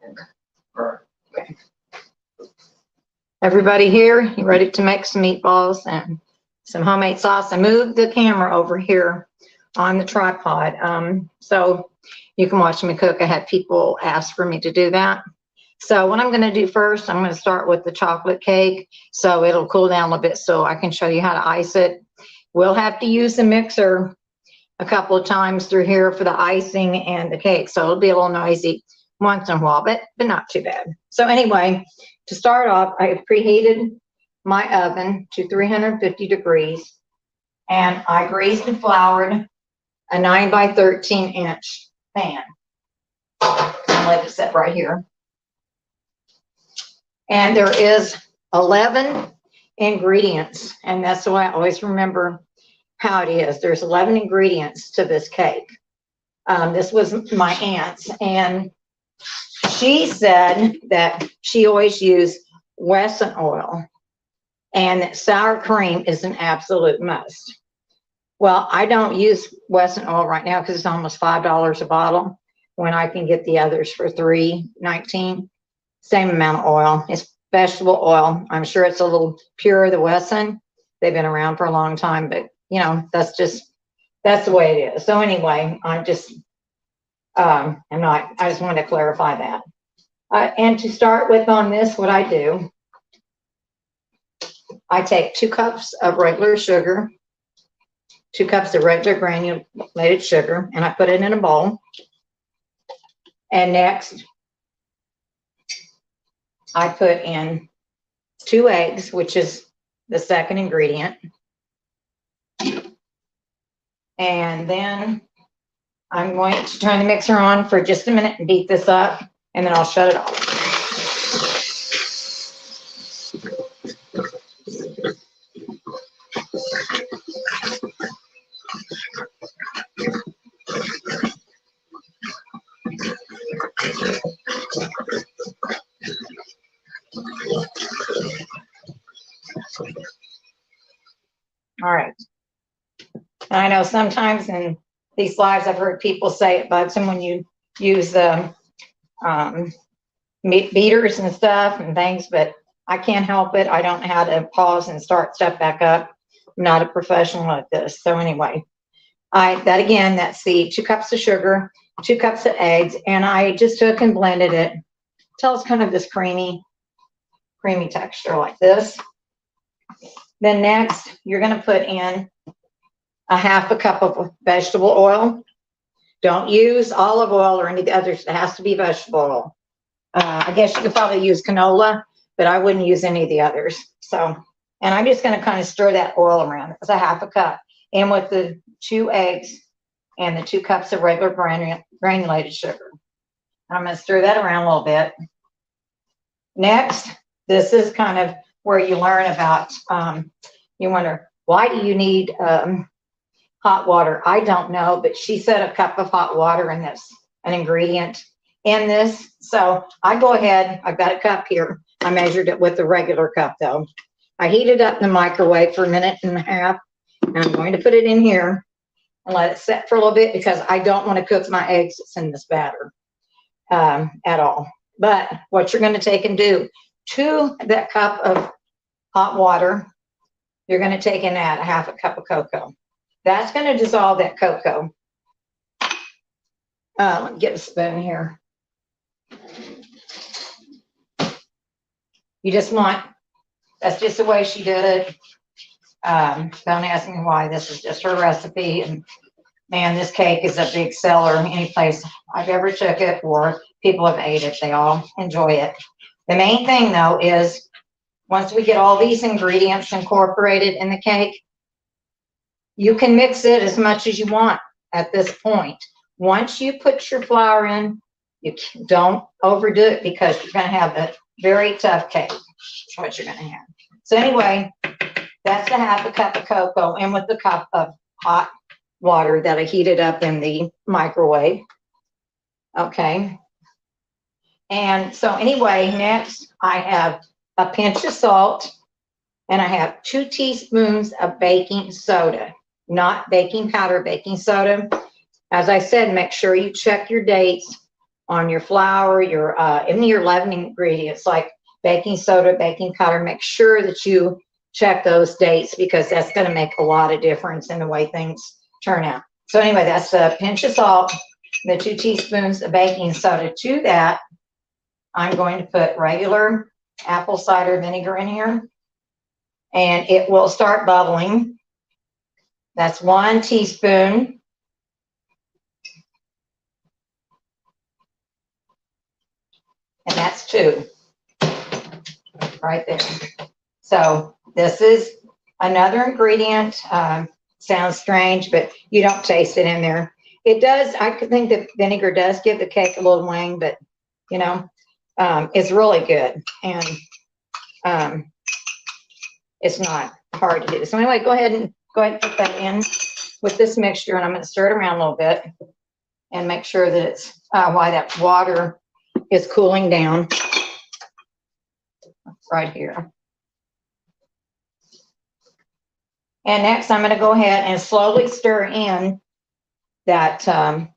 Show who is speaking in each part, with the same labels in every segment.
Speaker 1: Okay. Everybody here, you ready to make some meatballs and some homemade sauce? I moved the camera over here on the tripod so you can watch me cook. I had people ask for me to do that. So what I'm going to do first, I'm going to start with the chocolate cake so it'll cool down a little bit so I can show you how to ice it. We'll have to use the mixer a couple of times through here for the icing and the cake, so it'll be a little noisy once in a while, but not too bad. So anyway, to start off, I have preheated my oven to 350 degrees, and I greased and floured a 9 by 13 inch pan. I'll let it sit right here. And there is 11 ingredients, and that's the way I always remember how it is. There's 11 ingredients to this cake. This was my aunt's, and she said that she always used Wesson oil, and that sour cream is an absolute must. Well, I don't use Wesson oil right now because it's almost $5 a bottle when I can get the others for $3.19. Same amount of oil. It's vegetable oil. I'm sure it's a little purer than Wesson. They've been around for a long time, but you know, that's the way it is. So anyway, I just wanted to clarify that. And to start with on this, what I do, I take 2 cups of regular sugar, 2 cups of regular granulated sugar, and I put it in a bowl. And next, I put in 2 eggs, which is the second ingredient. And then I'm going to turn the mixer on for just a minute and beat this up, and then I'll shut it off. All right. And I know sometimes in these lives I've heard people say it bugs them when you use the meat beaters and stuff and things, but I can't help it. I don't know how to pause and start stuff back up. I'm not a professional at this. So anyway, that's the 2 cups of sugar, 2 cups of eggs, and I just took and blended it till it's kind of this creamy texture like this. Then next, you're going to put in a 1/2 cup of vegetable oil. Don't use olive oil or any of the others. It has to be vegetable oil. I guess you could probably use canola, but I wouldn't use any of the others. So, and I'm just going to kind of stir that oil around. It's a 1/2 cup. And with the 2 eggs and the 2 cups of regular granulated sugar. I'm going to stir that around a little bit. Next, this is kind of where you learn about, you wonder, why do you need hot water? I don't know, but she said a cup of hot water in this, an ingredient in this. So I go ahead, I've got a cup here. I measured it with a regular cup though. I heat it up in the microwave for 1.5 minutes, and I'm going to put it in here and let it set for a little bit because I don't want to cook my eggs that's in this batter at all. But what you're going to take and do, to that cup of hot water, you're going to take and add a 1/2 cup of cocoa. That's going to dissolve that cocoa. Let me get a spoon here. You just want, that's just the way she did it. Don't ask me why. This is just her recipe. And man, this cake is a big seller. Any place I've ever took it or people have ate it, they all enjoy it. The main thing though is once we get all these ingredients incorporated in the cake, you can mix it as much as you want at this point. Once you put your flour in, you don't overdo it because you're going to have a very tough cake. That's what you're going to have. So anyway, that's the 1/2 cup of cocoa and with the cup of hot water that I heated up in the microwave. Okay. And so anyway, next I have a pinch of salt and I have 2 teaspoons of baking soda, not baking powder, baking soda. As I said, make sure you check your dates on your flour, your even your leavening ingredients like baking soda, baking powder. Make sure that you check those dates because that's going to make a lot of difference in the way things turn out. So anyway, that's a pinch of salt, the 2 teaspoons of baking soda. To that, I'm going to put regular apple cider vinegar in here, and it will start bubbling. That's 1 teaspoon. And that's 2 right there. So this is another ingredient. Sounds strange, but you don't taste it in there. It does. I could think that vinegar does give the cake a little wang, but you know, it's really good, and it's not hard to do. So anyway, go ahead and put that in with this mixture, and I'm going to stir it around a little bit and make sure that it's while that water is cooling down right here. And next, I'm going to go ahead and slowly stir in that the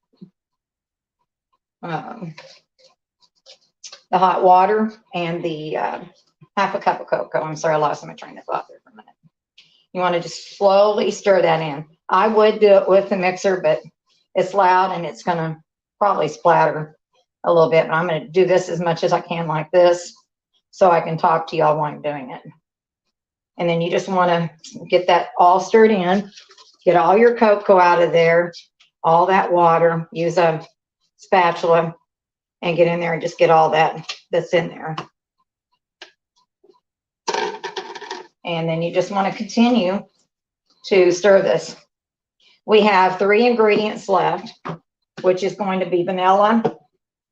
Speaker 1: hot water and the half a cup of cocoa. I'm sorry, I lost my train of thought there for a minute. You want to just slowly stir that in. I would do it with the mixer, but it's loud and it's going to probably splatter a little bit. But I'm going to do this as much as I can like this so I can talk to y'all while I'm doing it. And then you just want to get that all stirred in, get all your cocoa out of there, all that water, use a spatula and get in there and just get all that that's in there. And then you just want to continue to stir this. We have 3 ingredients left, which is going to be vanilla,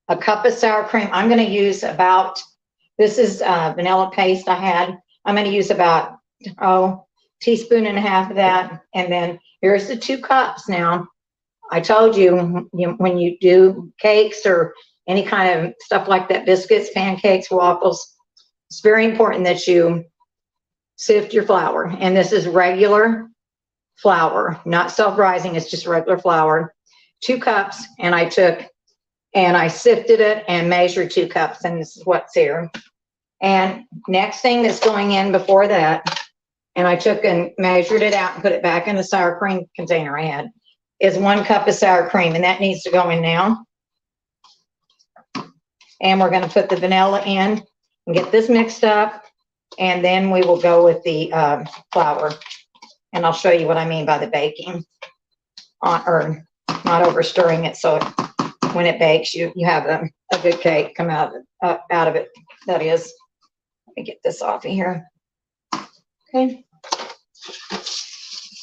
Speaker 1: a cup of sour cream. I'm going to use about, this is vanilla paste I had. I'm going to use about, teaspoon and a half of that. And then here's the 2 cups now. I told you, when you do cakes or any kind of stuff like that, biscuits, pancakes, waffles, it's very important that you sift your flour. And this is regular flour, not self-rising. It's just regular flour. 2 cups. And I took and I sifted it and measured 2 cups. And this is what's here. And next thing that's going in before that, and I took and measured it out and put it back in the sour cream container I had, is 1 cup of sour cream. And that needs to go in now. And we're going to put the vanilla in and get this mixed up. And then we will go with the flour. And I'll show you what I mean by the baking, or not over stirring it. So when it bakes, you have a good cake come out of it. That is. Let me get this off of here. Okay.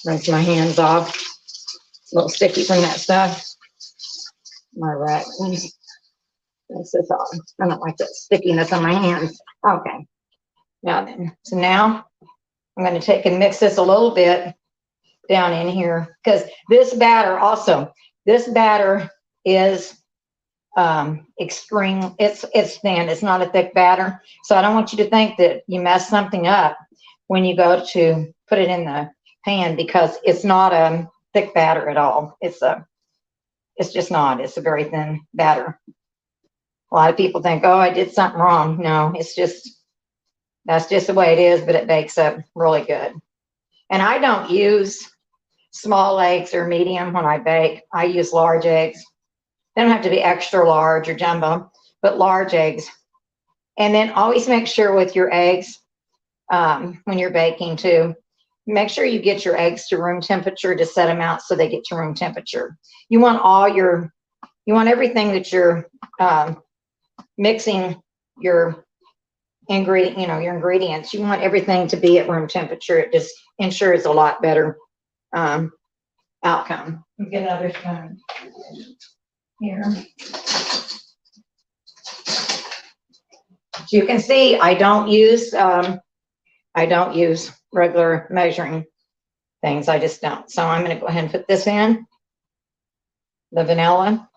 Speaker 1: Rinse my hands off. It's a little sticky from that stuff. My rack. Rinse this off. I don't like that stickiness on my hands. Okay. Now then, so now I'm going to take and mix this a little bit down in here, because this batter also, this batter is extreme. It's thin. It's not a thick batter. So I don't want you to think that you mess something up when you go to put it in the pan, because it's not a thick batter at all. It's just not. It's a very thin batter. A lot of people think, oh, I did something wrong. No, it's just, that's just the way it is, but it bakes up really good. And I don't use small eggs or medium when I bake. I use large eggs. They don't have to be extra large or jumbo, but large eggs. And then always make sure with your eggs, when you're baking too, make sure you get your eggs to room temperature to set them out so they get to room temperature. You want you want everything that you're mixing your your ingredients, you want everything to be at room temperature. It just ensures a lot better outcome. Get another spoon here. As you can see, I don't use regular measuring things. I just don't. So I'm going to go ahead and put this in, the vanilla.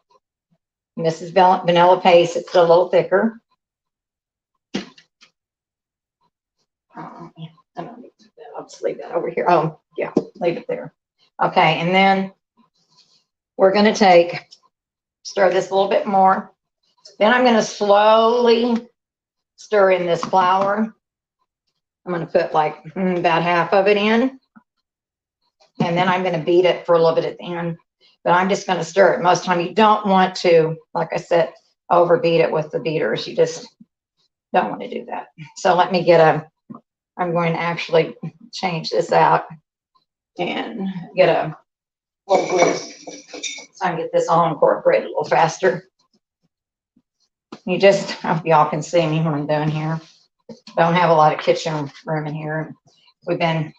Speaker 1: And this is vanilla paste. It's a little thicker. I'll just leave that over here. Oh, yeah, leave it there. Okay, and then we're going to stir this a little bit more. Then I'm going to slowly stir in this flour. I'm going to put like about half of it in. And then I'm going to beat it for a little bit at the end. But I'm just going to stir it. Most of the time you don't want to, like I said, overbeat it with the beaters. You just don't want to do that. So let me I'm going to actually change this out and get a little whisk so I can get this all incorporated a little faster. I hope y'all can see me when I'm doing here. Don't have a lot of kitchen room in here. We've been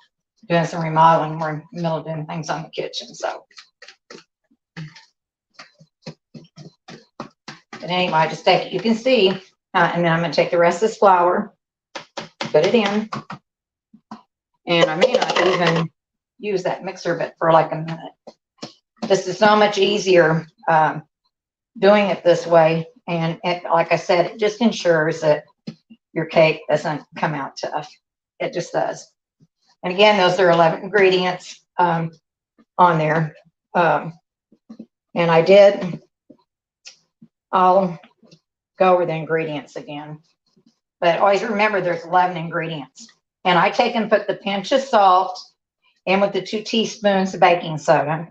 Speaker 1: doing some remodeling. We're in the middle of doing things on the kitchen, so. But anyway, I just take it, you can see, and then I'm going to take the rest of this flour, put it in, and I may not even use that mixer, but for like a minute. This is so much easier doing it this way, and like I said, it just ensures that your cake doesn't come out tough. It just does. And again, those are 11 ingredients on there, and I'll go over the ingredients again. But always remember there's 11 ingredients. And I take and put the pinch of salt in with the 2 teaspoons of baking soda.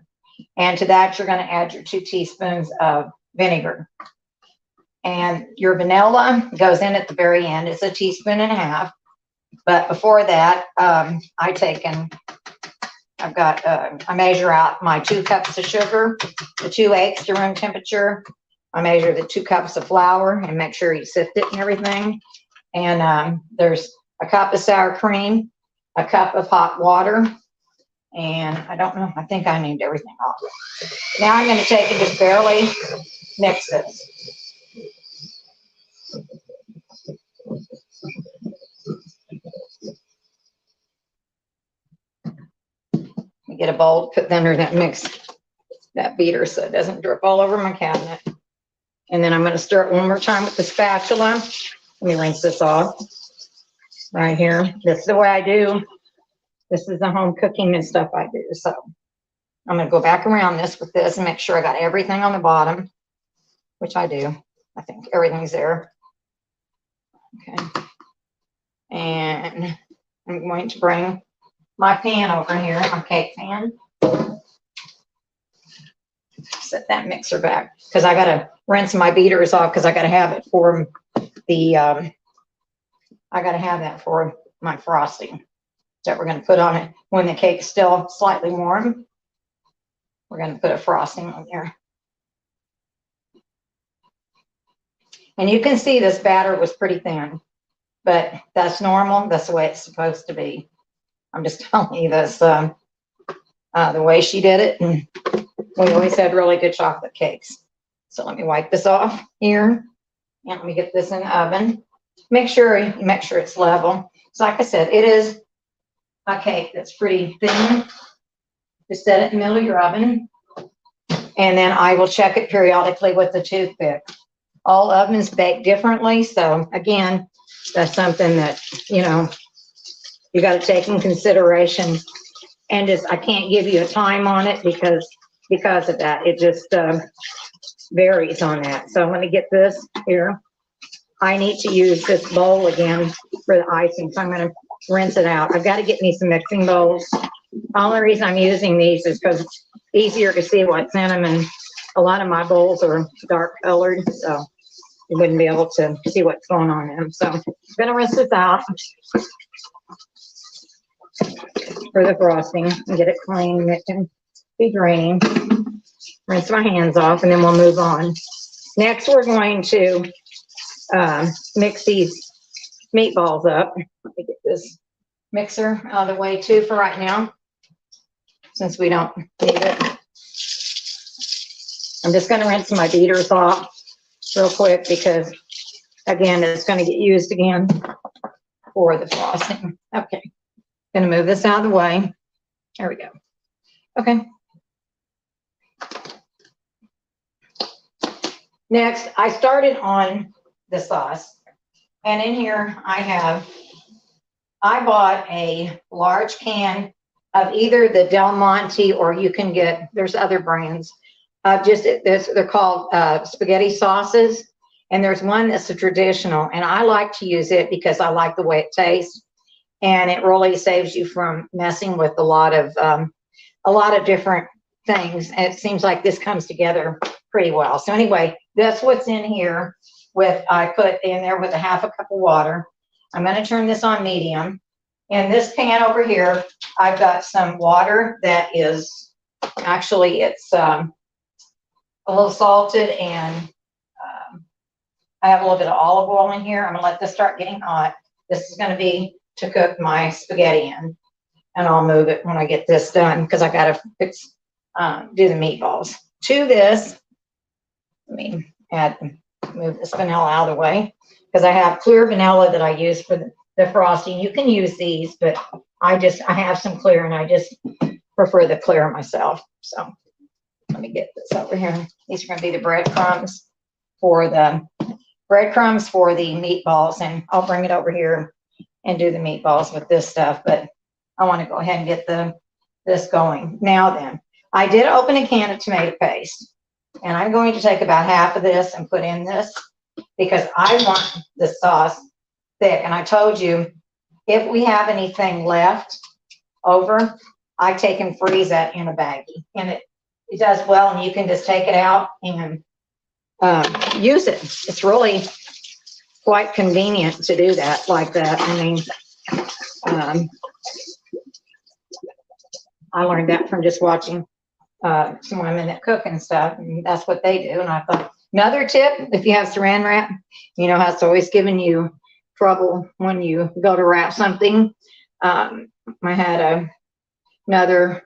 Speaker 1: And to that, you're going to add your 2 teaspoons of vinegar. And your vanilla goes in at the very end. It's 1.5 teaspoons. But before that, I measure out my 2 cups of sugar, the 2 eggs to room temperature. I measure the 2 cups of flour and make sure you sift it and everything. And there's a cup of sour cream, a cup of hot water, and I don't know, I think I named everything off. Now I'm going to take and just barely mix this. Get a bowl to put under that that beater so it doesn't drip all over my cabinet. And then I'm going to stir it one more time with the spatula. Let me rinse this off right here. This is the way I do. This is the home cooking and stuff I do. So I'm going to go back around this with this and make sure I got everything on the bottom, which I do. I think everything's there. Okay. And I'm going to bring my pan over here, my cake pan. Set that mixer back because I got to rinse my beaters off because I got to have it for the, I got to have that for my frosting that we're going to put on it when the cake's still slightly warm. We're going to put a frosting on there. And you can see this batter was pretty thin, but that's normal. That's the way it's supposed to be. I'm just telling you this, the way she did it. And we always had really good chocolate cakes. So let me wipe this off here. And let me get this in the oven. Make sure it's level. So like I said, it is a cake that's pretty thin. Just set it in the middle of your oven. And then I will check it periodically with the toothpick. All ovens bake differently. So again, that's something that, you got to take in consideration. And I can't give you a time on it because of that. It just varies on that. So let me get this here. I need to use this bowl again for the icing. So I'm going to rinse it out. I've got to get me some mixing bowls. The only reason I'm using these is because it's easier to see what's in them. And a lot of my bowls are dark colored. So you wouldn't be able to see what's going on in them. So I'm going to rinse this out for the frosting and get it clean. It can be draining. Rinse my hands off and then we'll move on. Next, we're going to mix these meatballs up. Let me get this mixer out of the way too for right now, since we don't need it. I'm just going to rinse my beaters off real quick because, again, it's going to get used again for the frosting. Okay. Going to move this out of the way. There we go. Okay. Next, I started on the sauce. And in here, I bought a large can of either the Del Monte or you can get, there's other brands. They're called spaghetti sauces. And there's one that's a traditional, and I like to use it because I like the way it tastes, and it really saves you from messing with a lot of different things. And it seems like this comes together pretty well. So anyway, that's what's in here. I put in there with a half a cup of water. I'm going to turn this on medium. In this pan over here, I've got some water that is actually, it's a little salted, and I have a little bit of olive oil in here. I'm going to let this start getting hot. This is going to be to cook my spaghetti in, and I'll move it when I get this done because I got to do the meatballs. To this, let me move this vanilla out of the way because I have clear vanilla that I use for the frosting. You can use these, but I have some clear, and I just prefer the clear myself. So let me get this over here. These are going to be the breadcrumbs for the meatballs, and I'll bring it over here and do the meatballs with this stuff, but I want to go ahead and get this going. Now then, I did open a can of tomato paste, and I'm going to take about half of this and put in this because I want the sauce thick. And I told you, if we have anything left over, I take and freeze that in a baggie, and it does well, and you can just take it out and use it. It's really quite convenient to do that like that. I mean, I learned that from just watching some women that cook and stuff, and that's what they do. And I thought, another tip, if you have saran wrap, you know how it's always giving you trouble when you go to wrap something. I had another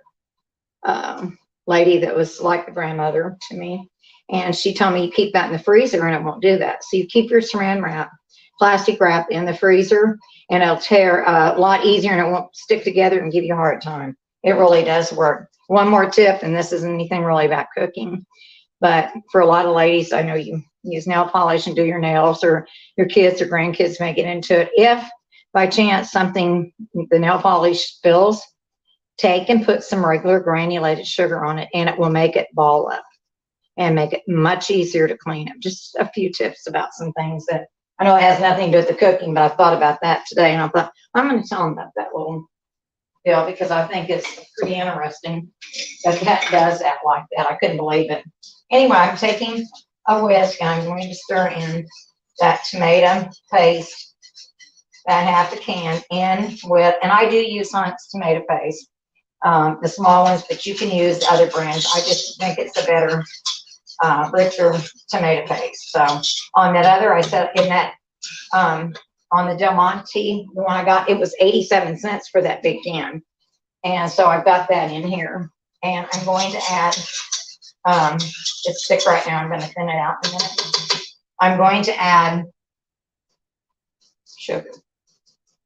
Speaker 1: lady that was like a grandmother to me, and she told me you keep that in the freezer and it won't do that. So you keep your saran wrap, plastic wrap in the freezer, and it'll tear a lot easier, and it won't stick together and give you a hard time. It really does work. One more tip, and this isn't anything really about cooking, but for a lot of ladies, I know you use nail polish and do your nails, or your kids or grandkids may get into it. If by chance the nail polish spills, take and put some regular granulated sugar on it, and it will make it ball up and make it much easier to clean up. Just a few tips about some things that I know it has nothing to do with the cooking, but I thought about that today, and I thought I'm going to tell them about that little deal because I think it's pretty interesting that that does that like that. I couldn't believe it. Anyway, I'm taking a whisk, and I'm going to stir in that tomato paste, that half a can in with, and I do use Hunt's tomato paste, the small ones, but you can use other brands. I just think it's a better, richer tomato paste. So on that other, I said in that, on the Del Monte, the one I got, it was 87 cents for that big can. And so I've got that in here, and I'm going to add, it's thick right now. I'm going to thin it out in a minute. I'm going to add sugar.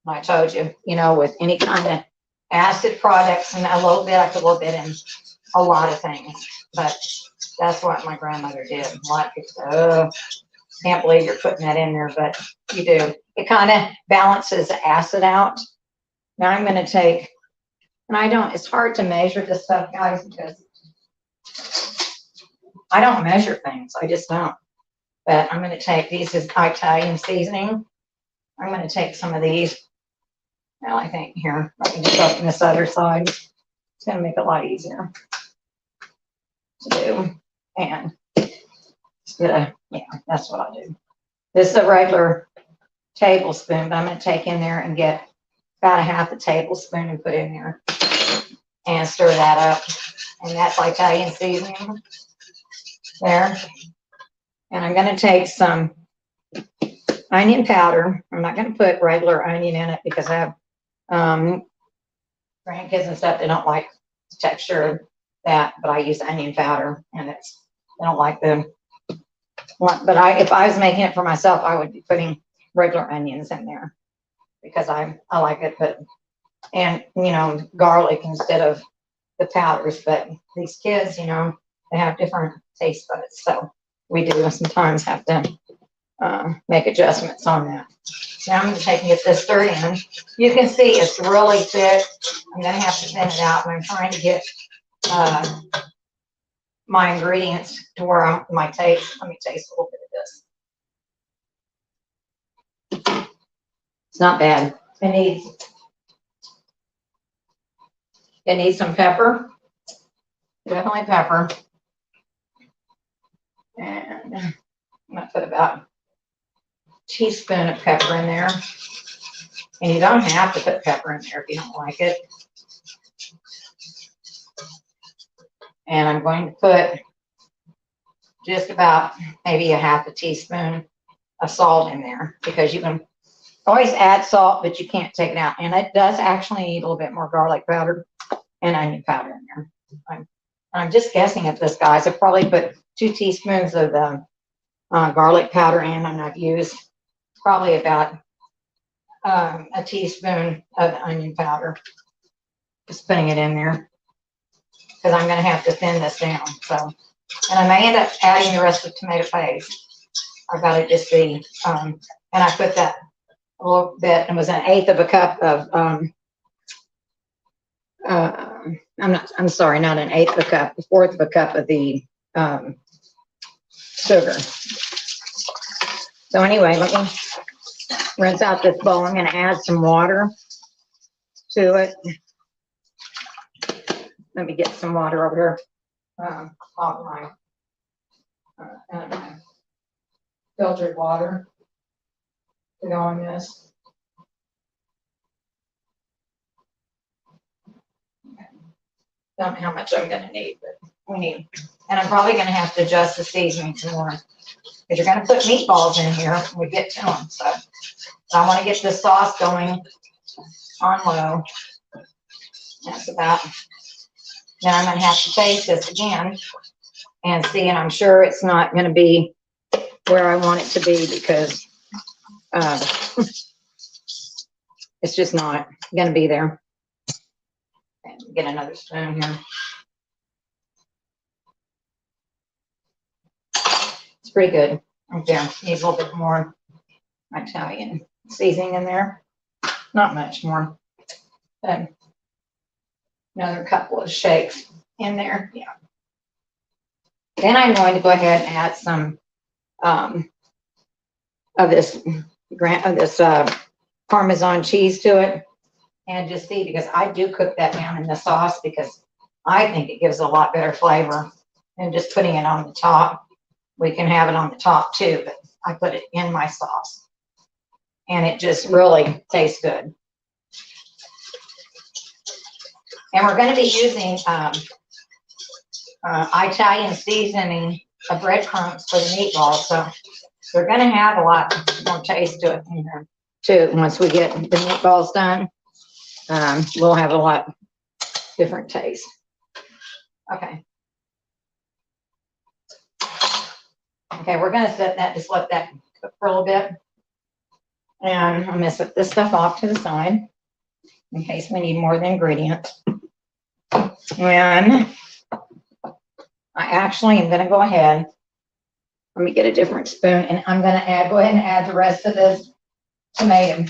Speaker 1: I told you, you know, with any kind of acid products, and a little bit, I put a little bit in a lot of things, but that's what my grandmother did. A lot of people say, oh, can't believe you're putting that in there, but you do. It kind of balances the acid out. Now I'm going to take, and it's hard to measure this stuff, guys, because I don't measure things. I just don't. But I'm going to take, these is Italian seasoning. I'm going to take some of these. Well, I think here, let me just open this other side. It's going to make it a lot easier to do. And yeah, that's what I do. This is a regular tablespoon, but I'm going to take in there and get about a half a tablespoon and put in there and stir that up. And that's Italian seasoning there. And I'm going to take some onion powder. I'm not going to put regular onion in it because I have grandkids and stuff. They don't like the texture of that, but I use onion powder, and they don't like them. But if I was making it for myself, I would be putting regular onions in there because I like it. And you know, garlic instead of the powders. But these kids, you know, they have different taste buds, so we do sometimes have to make adjustments on that. Now I'm going to take and get this stirred in. You can see it's really thick. I'm going to have to thin it out, and I'm trying to get my ingredients to where my taste. Let me taste a little bit of this. It's not bad. It needs some pepper. Definitely pepper. And I'm gonna put about a teaspoon of pepper in there. And you don't have to put pepper in there if you don't like it. And I'm going to put just about maybe a half a teaspoon of salt in there, because you can always add salt, but you can't take it out. And it does actually need a little bit more garlic powder and onion powder in there. I'm just guessing at this, guys. I probably put 2 teaspoons of the garlic powder in, and I've used probably about a teaspoon of onion powder. Just putting it in there, because I'm going to have to thin this down. So, and I may end up adding the rest of tomato paste. I've got to just see. And I put that a little bit, and it was an eighth of a cup of, I'm sorry, not an eighth of a cup, a fourth of a cup of the sugar. So anyway, let me rinse out this bowl. I'm going to add some water to it. Let me get some water over here off my filtered water to go on this. Don't know how much I'm going to need, but we need. And I'm probably going to have to adjust the seasoning some more, because you're going to put meatballs in here when we get to them. So I want to get the sauce going on low. That's about. Then I'm going to have to taste this again and see, and I'm sure it's not going to be where I want it to be, because it's just not going to be there. Get another spoon here. It's pretty good. Okay, needs a little bit more Italian seasoning in there. Not much more. But another couple of shakes in there. Yeah. Then I'm going to go ahead and add some of this Parmesan cheese to it, and just see, because I do cook that down in the sauce, because I think it gives a lot better flavor than just putting it on the top. We can have it on the top too, but I put it in my sauce, and it just really tastes good. And we're going to be using Italian seasoning of breadcrumbs for the meatballs, so they're going to have a lot more taste to it in here too. Once we get the meatballs done, we'll have a lot different taste. Okay. Okay, we're going to set that, just let that cook for a little bit. And I'm going to set this stuff off to the side in case we need more of the ingredients. And I actually am going to go ahead. Let me get a different spoon, and I'm going to go ahead and add the rest of this tomato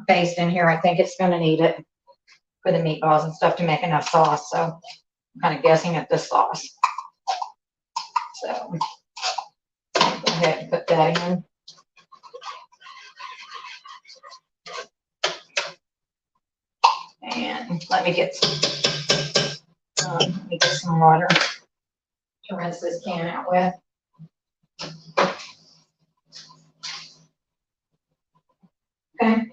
Speaker 1: paste in here. I think it's going to need it for the meatballs and stuff to make enough sauce. So I'm kind of guessing at the sauce. So go ahead and put that in. And let me get some water to rinse this can out with. Okay. I'm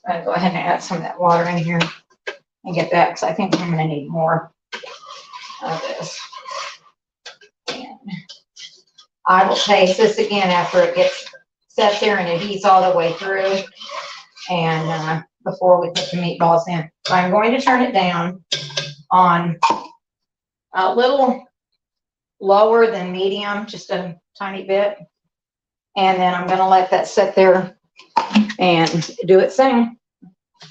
Speaker 1: going to go ahead and add some of that water in here and get that, because I think I'm going to need more of this. And I will taste this again after it gets set there and it heats all the way through, and before we put the meatballs in. So I'm going to turn it down on a little lower than medium, just a tiny bit. And then I'm going to let that sit there and do its thing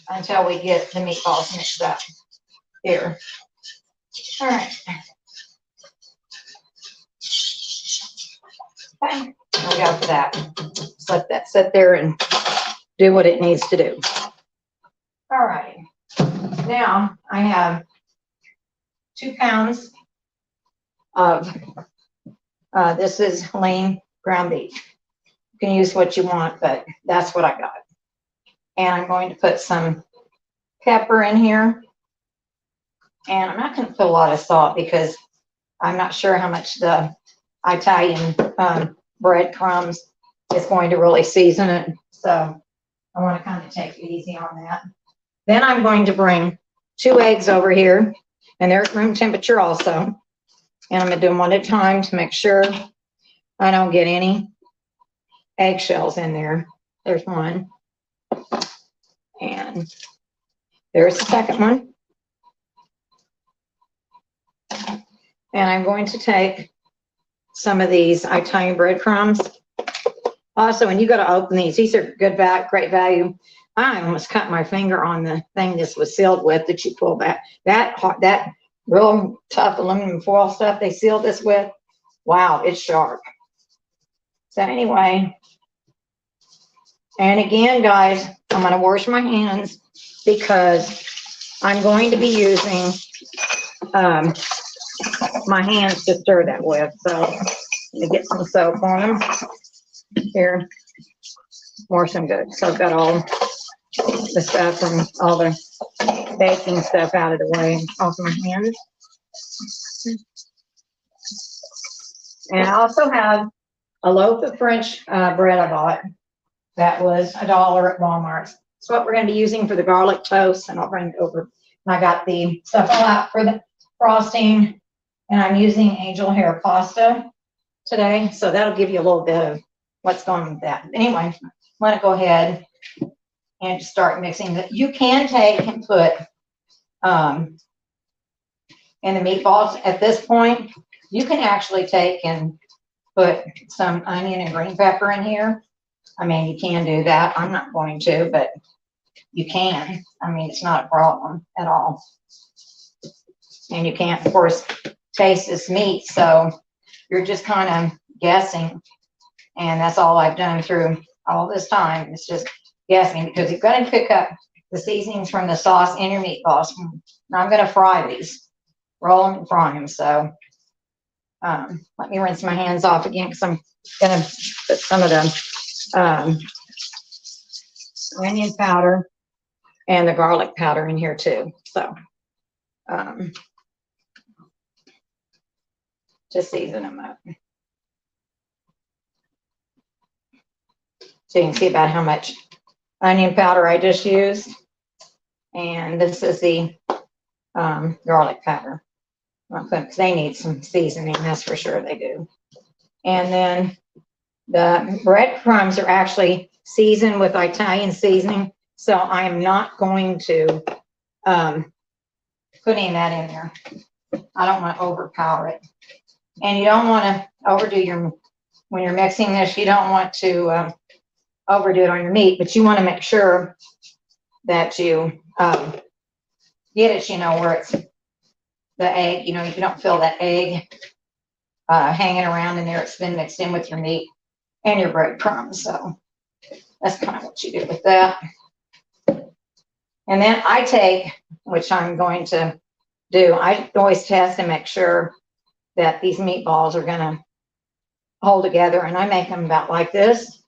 Speaker 1: until we get the meatballs mixed up here. All right. Okay, there we go for that. Just let that sit there and do what it needs to do. All right. Now I have 2 pounds of this is lean ground beef. You can use what you want, but that's what I got. And I'm going to put some pepper in here. And I'm not going to put a lot of salt because I'm not sure how much the Italian breadcrumbs is going to really season it. So I want to kind of take it easy on that. Then I'm going to bring 2 eggs over here, and they're at room temperature also. And I'm going to do them one at a time to make sure I don't get any eggshells in there. There's one. And there's the second one. And I'm going to take some of these Italian breadcrumbs. Also, when you go to open these are good, great value. I almost cut my finger on the thing this was sealed with that you pull back. That real tough aluminum foil stuff they sealed this with. Wow, it's sharp. So anyway, and again, guys, I'm going to wash my hands because I'm going to be using my hands to stir that with. So let me get some soap on them. Here, wash them good. So I've got all the stuff and all the baking stuff out of the way off my hands. And I also have a loaf of French bread I bought. That was $1 at Walmart. It's what we're going to be using for the garlic toast, and I'll bring it over. And I got the stuff all out for the frosting, and I'm using angel hair pasta today, so that'll give you a little bit of what's going on with that. Anyway, I'm going to go ahead and start mixing it. You can take and put in the meatballs at this point. You can actually take and put some onion and green pepper in here. I mean, you can do that. I'm not going to, but you can. I mean, it's not a problem at all. And you can't, of course, taste this meat, so you're just kind of guessing. And that's all I've done through all this time. It's just guessing, because you've got to pick up the seasonings from the sauce in your meatballs. Now I'm going to fry these, roll them and fry them. So let me rinse my hands off again, because I'm going to put some of the onion powder and the garlic powder in here too. So just season them up. So you can see about how much onion powder I just used. And this is the garlic powder. Because they need some seasoning, that's for sure they do. And then the breadcrumbs are actually seasoned with Italian seasoning, so I am not going to put any of that in there. I don't want to overpower it. And you don't want to overdo when you're mixing this, you don't want to overdo it on your meat, but you want to make sure that you get it, where it's the egg, you don't feel that egg hanging around in there. It's been mixed in with your meat and your breadcrumbs. So that's kind of what you do with that. And then I take, which I'm going to do, I always test and make sure that these meatballs are going to hold together. And I make them about like this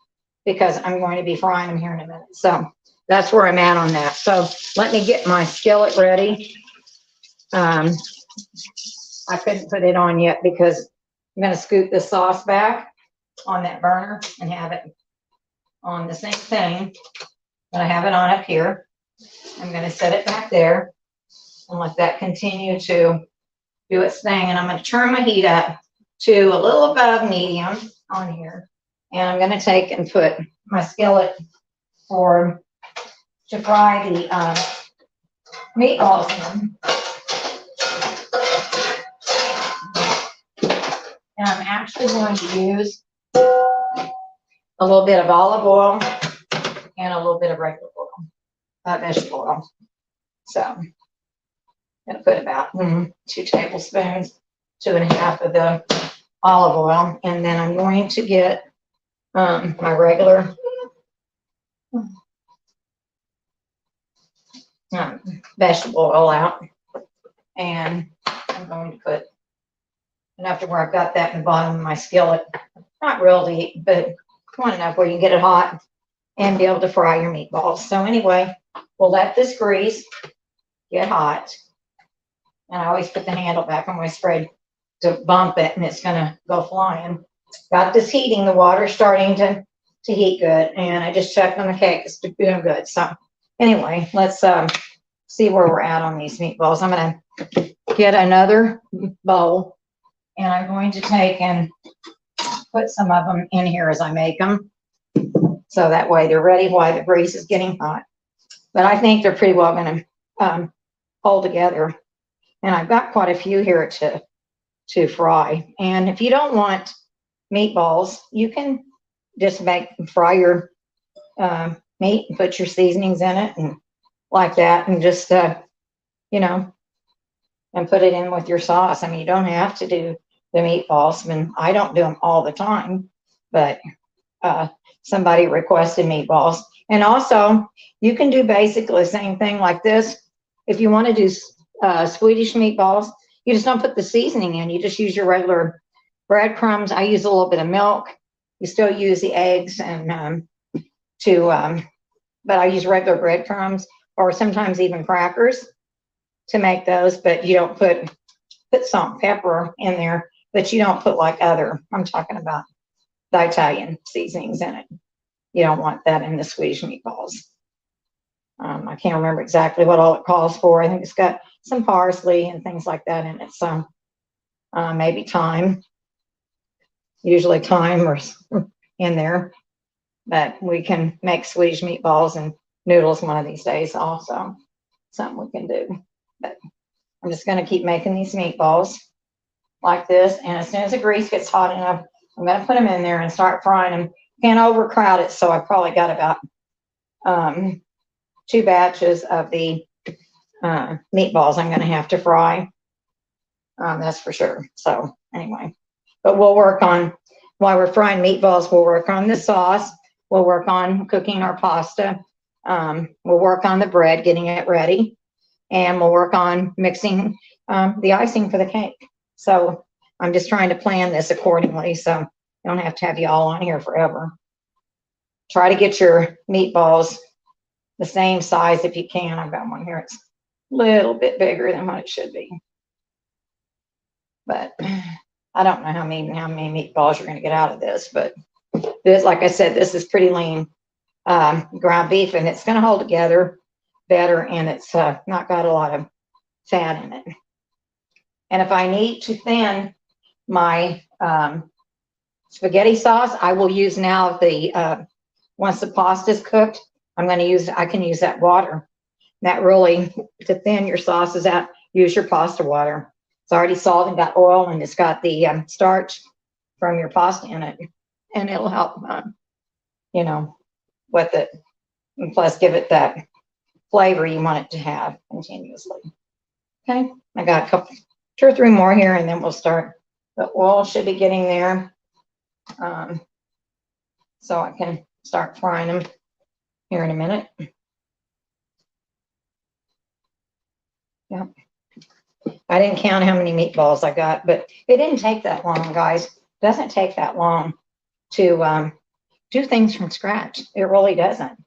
Speaker 1: because I'm going to be frying them here in a minute. So that's where I'm at on that. So let me get my skillet ready. I couldn't put it on yet because I'm going to scoot the sauce back on that burner and have it on the same thing that I have it on up here. I'm going to set it back there and let that continue to do its thing. And I'm going to turn my heat up to a little above medium on here. And I'm going to take and put my skillet to fry the meatballs in. And I'm actually going to use a little bit of olive oil and a little bit of regular oil, vegetable oil. So I'm going to put about 2 tablespoons, 2.5 of the olive oil. And then I'm going to get my regular vegetable oil out. And I'm going to put enough to where I've got that in the bottom of my skillet. Not real deep, but hot enough where you can get it hot and be able to fry your meatballs. So anyway, we'll let this grease get hot. And I always put the handle back on my spray to bump it, and it's gonna go flying. Got this heating, the water's starting to heat good, and I just checked on the cake, it's doing good. So anyway, let's see where we're at on these meatballs. I'm gonna get another bowl, and I'm going to take and put some of them in here as I make them. So that way they're ready while the grease is getting hot. But I think they're pretty well gonna hold together. And I've got quite a few here to fry. And if you don't want meatballs, you can just fry your meat and put your seasonings in it and like that, and just you know, and put it in with your sauce. I mean, you don't have to do the meatballs. I mean, I don't do them all the time, but somebody requested meatballs. And also, you can do basically the same thing like this. If you want to do Swedish meatballs, you just don't put the seasoning in. You just use your regular breadcrumbs. I use a little bit of milk. You still use the eggs and but I use regular breadcrumbs or sometimes even crackers to make those. But you don't put salt and pepper in there, but you don't put like I'm talking about the Italian seasonings in it. You don't want that in the Swedish meatballs. I can't remember exactly what all it calls for. I think it's got some parsley and things like that in it. So maybe thyme, usually thyme or in there. But we can make Swedish meatballs and noodles one of these days also. Something we can do. But I'm just going to keep making these meatballs like this. And as soon as the grease gets hot enough, I'm going to put them in there and start frying them. Can't overcrowd it, so I probably got about 2 batches of the meatballs I'm going to have to fry. That's for sure. So anyway, but we'll work on, while we're frying meatballs, we'll work on the sauce. We'll work on cooking our pasta. We'll work on the bread, getting it ready. And we'll work on mixing the icing for the cake. So I'm just trying to plan this accordingly, so you don't have to have you all on here forever. Try to get your meatballs the same size if you can. I've got one here. It's a little bit bigger than what it should be. But I don't know how many meatballs you're going to get out of this. But this, like I said, this is pretty lean ground beef, and it's going to hold together better, and it's not got a lot of fat in it. And if I need to thin my spaghetti sauce, I will use now the once the pasta is cooked, I can use that water. That really, to thin your sauces out, use your pasta water. It's already salted and got oil, and it's got the starch from your pasta in it, and it'll help, with it, and plus give it that flavor you want it to have continuously. Okay, I got a couple, 2 or 3 more here, and then we'll start. The oil should be getting there, so I can start frying them here in a minute. Yep. I didn't count how many meatballs I got, but it didn't take that long, guys. It doesn't take that long to do things from scratch. It really doesn't.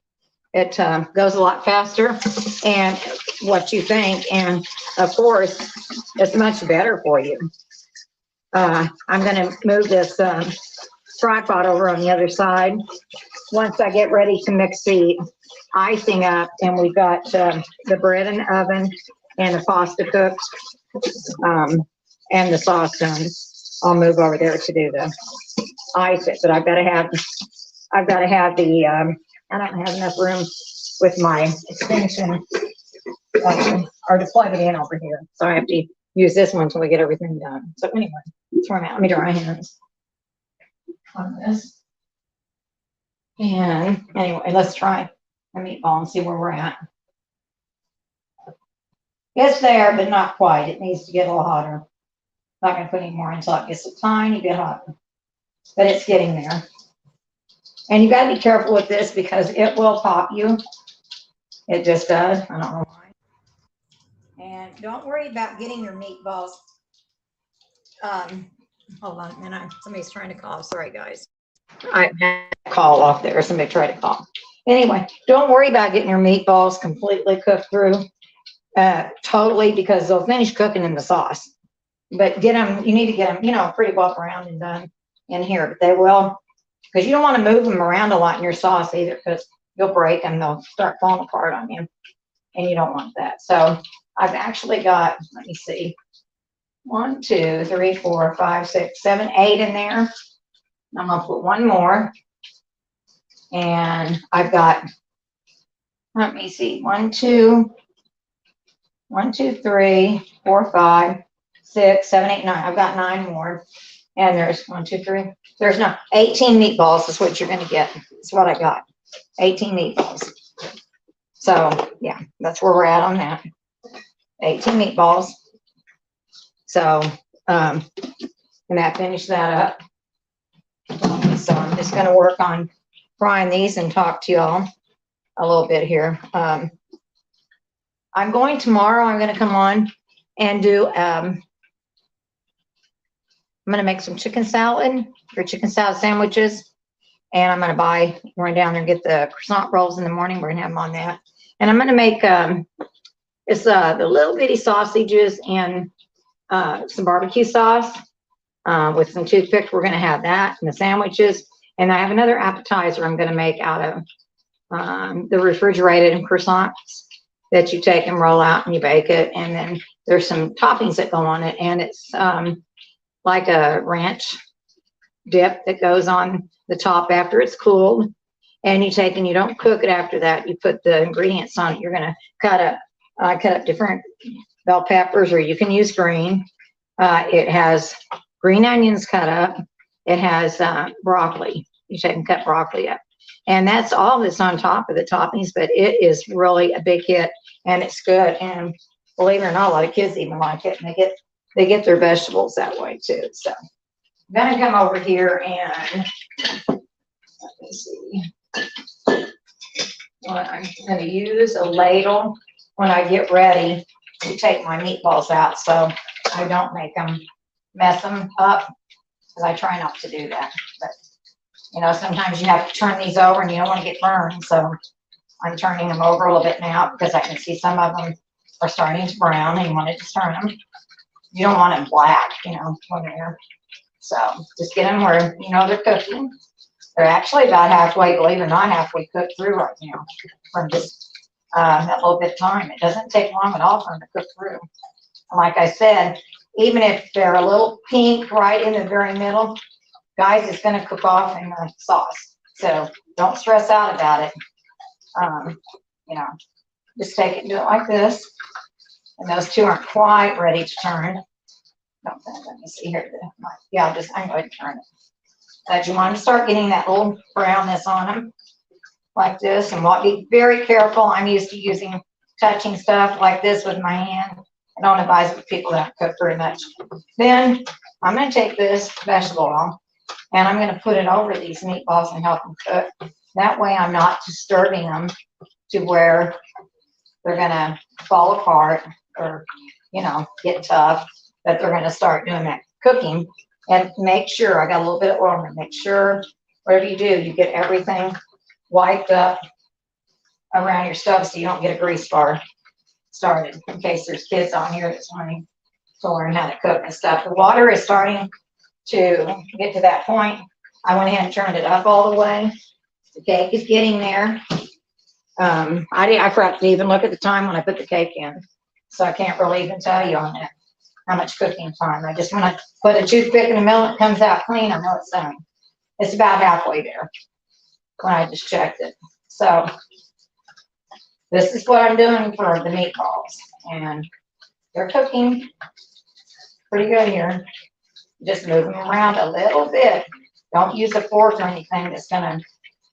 Speaker 1: It goes a lot faster and what you think, and of course, it's much better for you. I'm going to move this tripod over on the other side. Once I get ready to mix the icing up, and we've got the bread in the oven and the pasta cooked and the sauce done, I'll move over there to do the icing. But I've got to have the I don't have enough room with my extension or to plug it in over here, so I have to use this one until we get everything done. So anyway, let me dry my hands on this. And anyway, let's try a meatball and see where we're at. It's there, but not quite. It needs to get a little hotter. Not going to put any more until it gets a tiny bit hotter, but it's getting there. And you got to be careful with this because it will pop you. It just does. I don't know why. And don't worry about getting your meatballs. Hold on a minute. Somebody's trying to call. Sorry, guys. I had a call off there. Somebody tried to call. Anyway, don't worry about getting your meatballs completely cooked through, totally, because they'll finish cooking in the sauce. But get them, you need to get them, you know, pretty well browned and done in here. But they will, because you don't want to move them around a lot in your sauce either, because you'll break them. They'll start falling apart on you, and you don't want that. So I've actually got, let me see, 1, 2, 3, 4, 5, 6, 7, 8 in there. I'm gonna put one more, and I've got, let me see, 1, 2, 1, 2, 3, 4, 5, 6, 7, 8, 9. I've got 9 more, and there's 1, 2, 3. There's no 18 meatballs is what you're gonna get. That's what I got. 18 meatballs. So yeah, that's where we're at on that. 18 meatballs. So and that finished that up. So I'm just going to work on frying these and talk to y'all a little bit here. I'm going tomorrow. I'm going to come on and do. I'm going to make some chicken salad or chicken salad sandwiches, and I'm going to run down there and get the croissant rolls in the morning. We're going to have them on that, and I'm going to make it's the little bitty sausages and some barbecue sauce. With some toothpicks, we're going to have that and the sandwiches. And I have another appetizer I'm going to make out of the refrigerated croissants that you take and roll out and you bake it. And then there's some toppings that go on it. And it's like a ranch dip that goes on the top after it's cooled. And you take and you don't cook it after that. You put the ingredients on it. You're going to cut up different bell peppers, or you can use green. It has green onions cut up. It has broccoli. You take and cut broccoli up. And that's all that's on top of the toppings, but it is really a big hit, and it's good. And believe it or not, a lot of kids even like it, and they get their vegetables that way too. So I'm gonna come over here and let me see. I'm gonna use a ladle when I get ready to take my meatballs out, so I don't mess them up, because I try not to do that. But you know, sometimes you have to turn these over and you don't want to get burned. So I'm turning them over a little bit now, because I can see some of them are starting to brown, and you want to just turn them. You don't want them black, you know, when they're, so just get them where you know they're cooking. They're actually about halfway, believe it or not, halfway cooked through right now from just that little bit of time. It doesn't take long at all for them to cook through. And like I said, even if they're a little pink right in the very middle, guys, it's going to cook off in the sauce. So don't stress out about it. You know, just take it and do it like this. And those two aren't quite ready to turn. Let me see here. Yeah, I'm going to turn it. But you want to start getting that little brownness on them like this. And be very careful. I'm used to touching stuff like this with my hand. I don't advise it with people that don't cook very much. Then I'm going to take this vegetable oil, and I'm going to put it over these meatballs and help them cook. That way I'm not disturbing them to where they're going to fall apart or, you know, get tough, that they're going to start doing that cooking. And make sure, I got a little bit of oil, and make sure whatever you do, you get everything wiped up around your stove so you don't get a grease bar started, in case there's kids on here that's wanting to learn how to cook and stuff. The water is starting to get to that point. I went ahead and turned it up all the way. The cake is getting there. I forgot to even look at the time when I put the cake in, so I can't really even tell you on that how much cooking time. I just, when I put a toothpick in the middle, it comes out clean. I know it's done. It's about halfway there when I just checked it. So this is what I'm doing for the meatballs, and they're cooking pretty good here. Just move them around a little bit. Don't use a fork or anything that's going to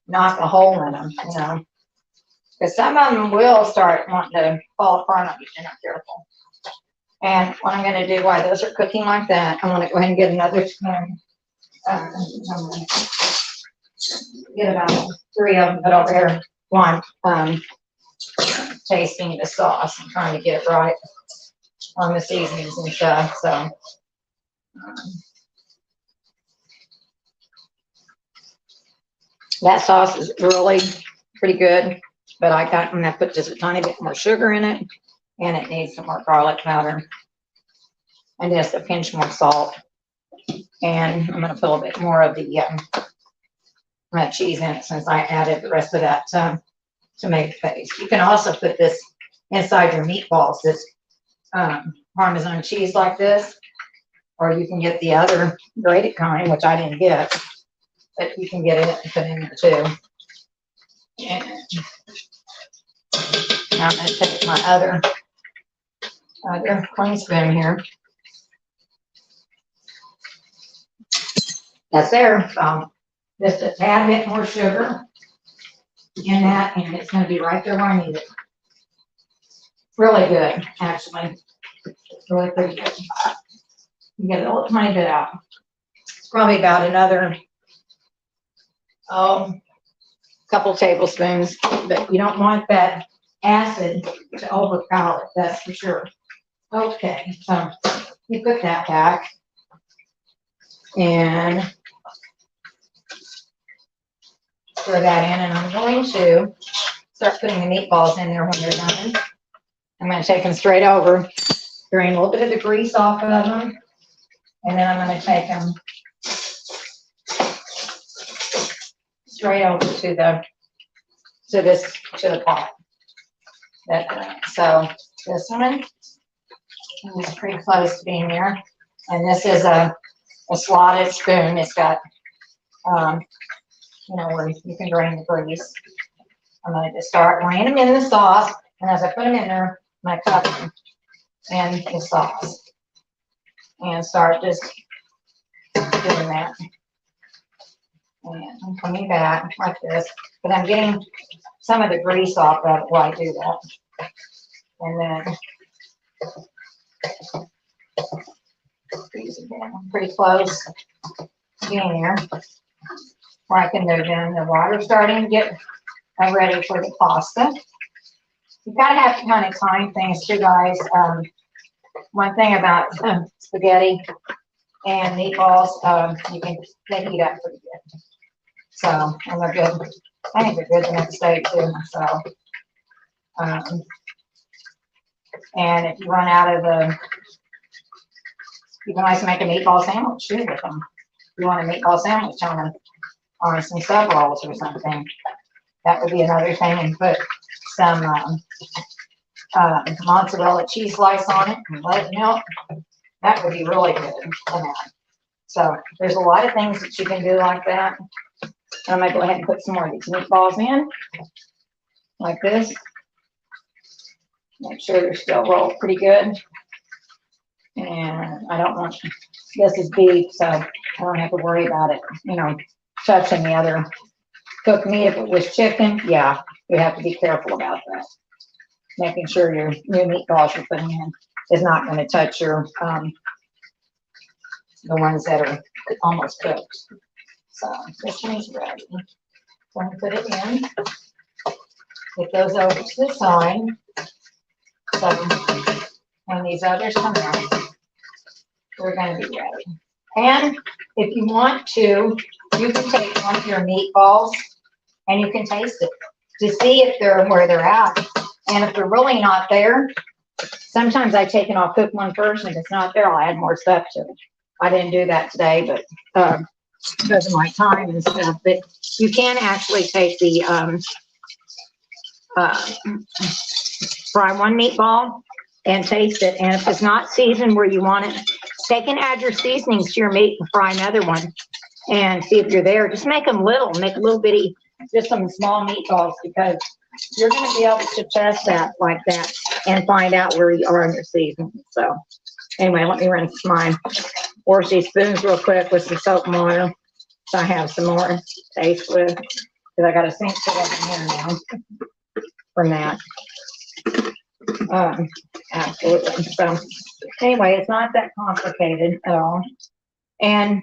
Speaker 1: knock a hole in them, you know, because some of them will start wanting to fall apart on you if you're not careful. And what I'm going to do while those are cooking like that, I'm going to go ahead and get another spoon. Get about 3 of them, but over here while I'm tasting the sauce and trying to get it right on the seasonings and stuff. So That sauce is really pretty good, but I'm gonna put just a tiny bit more sugar in it, and it needs some more garlic powder, and just a pinch more salt. And I'm gonna put a little bit more of the cheese in it since I added the rest of that tomato paste. You can also put this inside your meatballs, this Parmesan cheese like this, or you can get the other grated kind, which I didn't get, but you can get it and put in there too. And now I'm going to take my other clean spoon here. That's there. Just a tad bit more sugar in that, and it's going to be right there where I need it. Really good, actually. It's really pretty good. You get a little tiny bit out. It's probably about another, couple tablespoons, but you don't want that acid to overpower it, that's for sure. Okay, so you put that back, and throw that in, and I'm going to start putting the meatballs in there when they're done. I'm going to take them straight over, drain a little bit of the grease off of them, and then I'm going to take them straight over to the pot. So this one is pretty close to being there, and this is a slotted spoon. It's got where you can drain the grease. I'm going to just start laying them in the sauce, and as I put them in there, I'm going to cover them in the sauce and start just doing that. And I'm coming back like this, but I'm getting some of the grease off of it while I do that. And then I'm pretty close to being there. Where I can move in. The water's starting to get ready for the pasta. You've got to have to kind of time things too, guys. One thing about spaghetti and meatballs, they heat up pretty good. So, and they're good. I think they're good the next day too. So, and if you run out of you can always make a meatball sandwich too with them. If you want a meatball sandwich on some sub rolls or something, that would be another thing. And put some mozzarella cheese slice on it and let it melt. That would be really good for that. So there's a lot of things that you can do like that. I'm going to go ahead and put some more of these meatballs in, like this. Make sure they're still rolled pretty good. And I don't want, this is beef, so I don't have to worry about it, touching the other cooked meat. If it was chicken, yeah, you have to be careful about that. Making sure your new meatballs you're putting in is not going to touch your the ones that are almost cooked. So this one's ready. I'm going to put it in. Get those over to the side. So when these others come out, we're going to be ready. And if you want to, you can take one of your meatballs and you can taste it to see if they're where they're at. And if they're really not there, sometimes I take and I'll cook one first, and if it's not there, I'll add more stuff to it. I didn't do that today, but because of my time and stuff. But you can actually take the fry one meatball and taste it. And if it's not seasoned where you want it, take and add your seasonings to your meat and fry another one and see if you're there. Just make them little, make little bitty, just some small meatballs, because you're going to be able to test that like that and find out where you are in your seasoning. So anyway, let me rinse my wash spoons real quick with some soap and water, so I have some more taste with, because I got a sink set up in here now from that. Absolutely. So anyway, it's not that complicated at all. And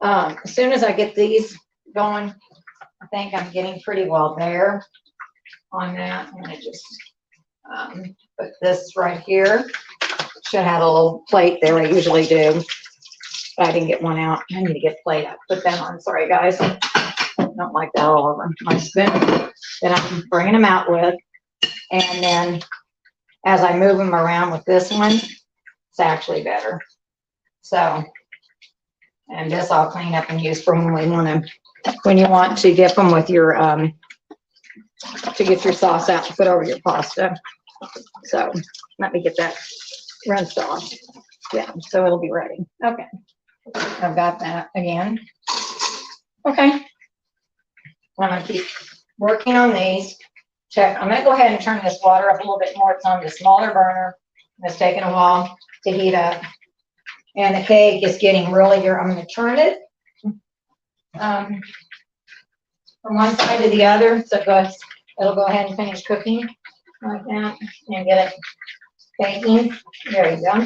Speaker 1: as soon as I get these going, I think I'm getting pretty well there on that. I'm going to just put this right here. Should have a little plate there. I usually do, but I didn't get one out. I need to get a plate. I put that on. Sorry, guys. don't like that all over. My spoon that I'm bringing them out with. And then as I move them around with this one, it's actually better. So, and this I'll clean up and use for when you want to dip them with your, to get your sauce out to put over your pasta. So let me get that rinsed off. Yeah, so it'll be ready. Okay, I've got that again. Okay, I'm gonna keep working on these. Check. I'm gonna go ahead and turn this water up a little bit more. It's on the smaller burner. It's taking a while to heat up, and the cake is getting really here. I'm gonna turn it from one side to the other, so it'll go ahead and finish cooking like that, and get it baking. There you go,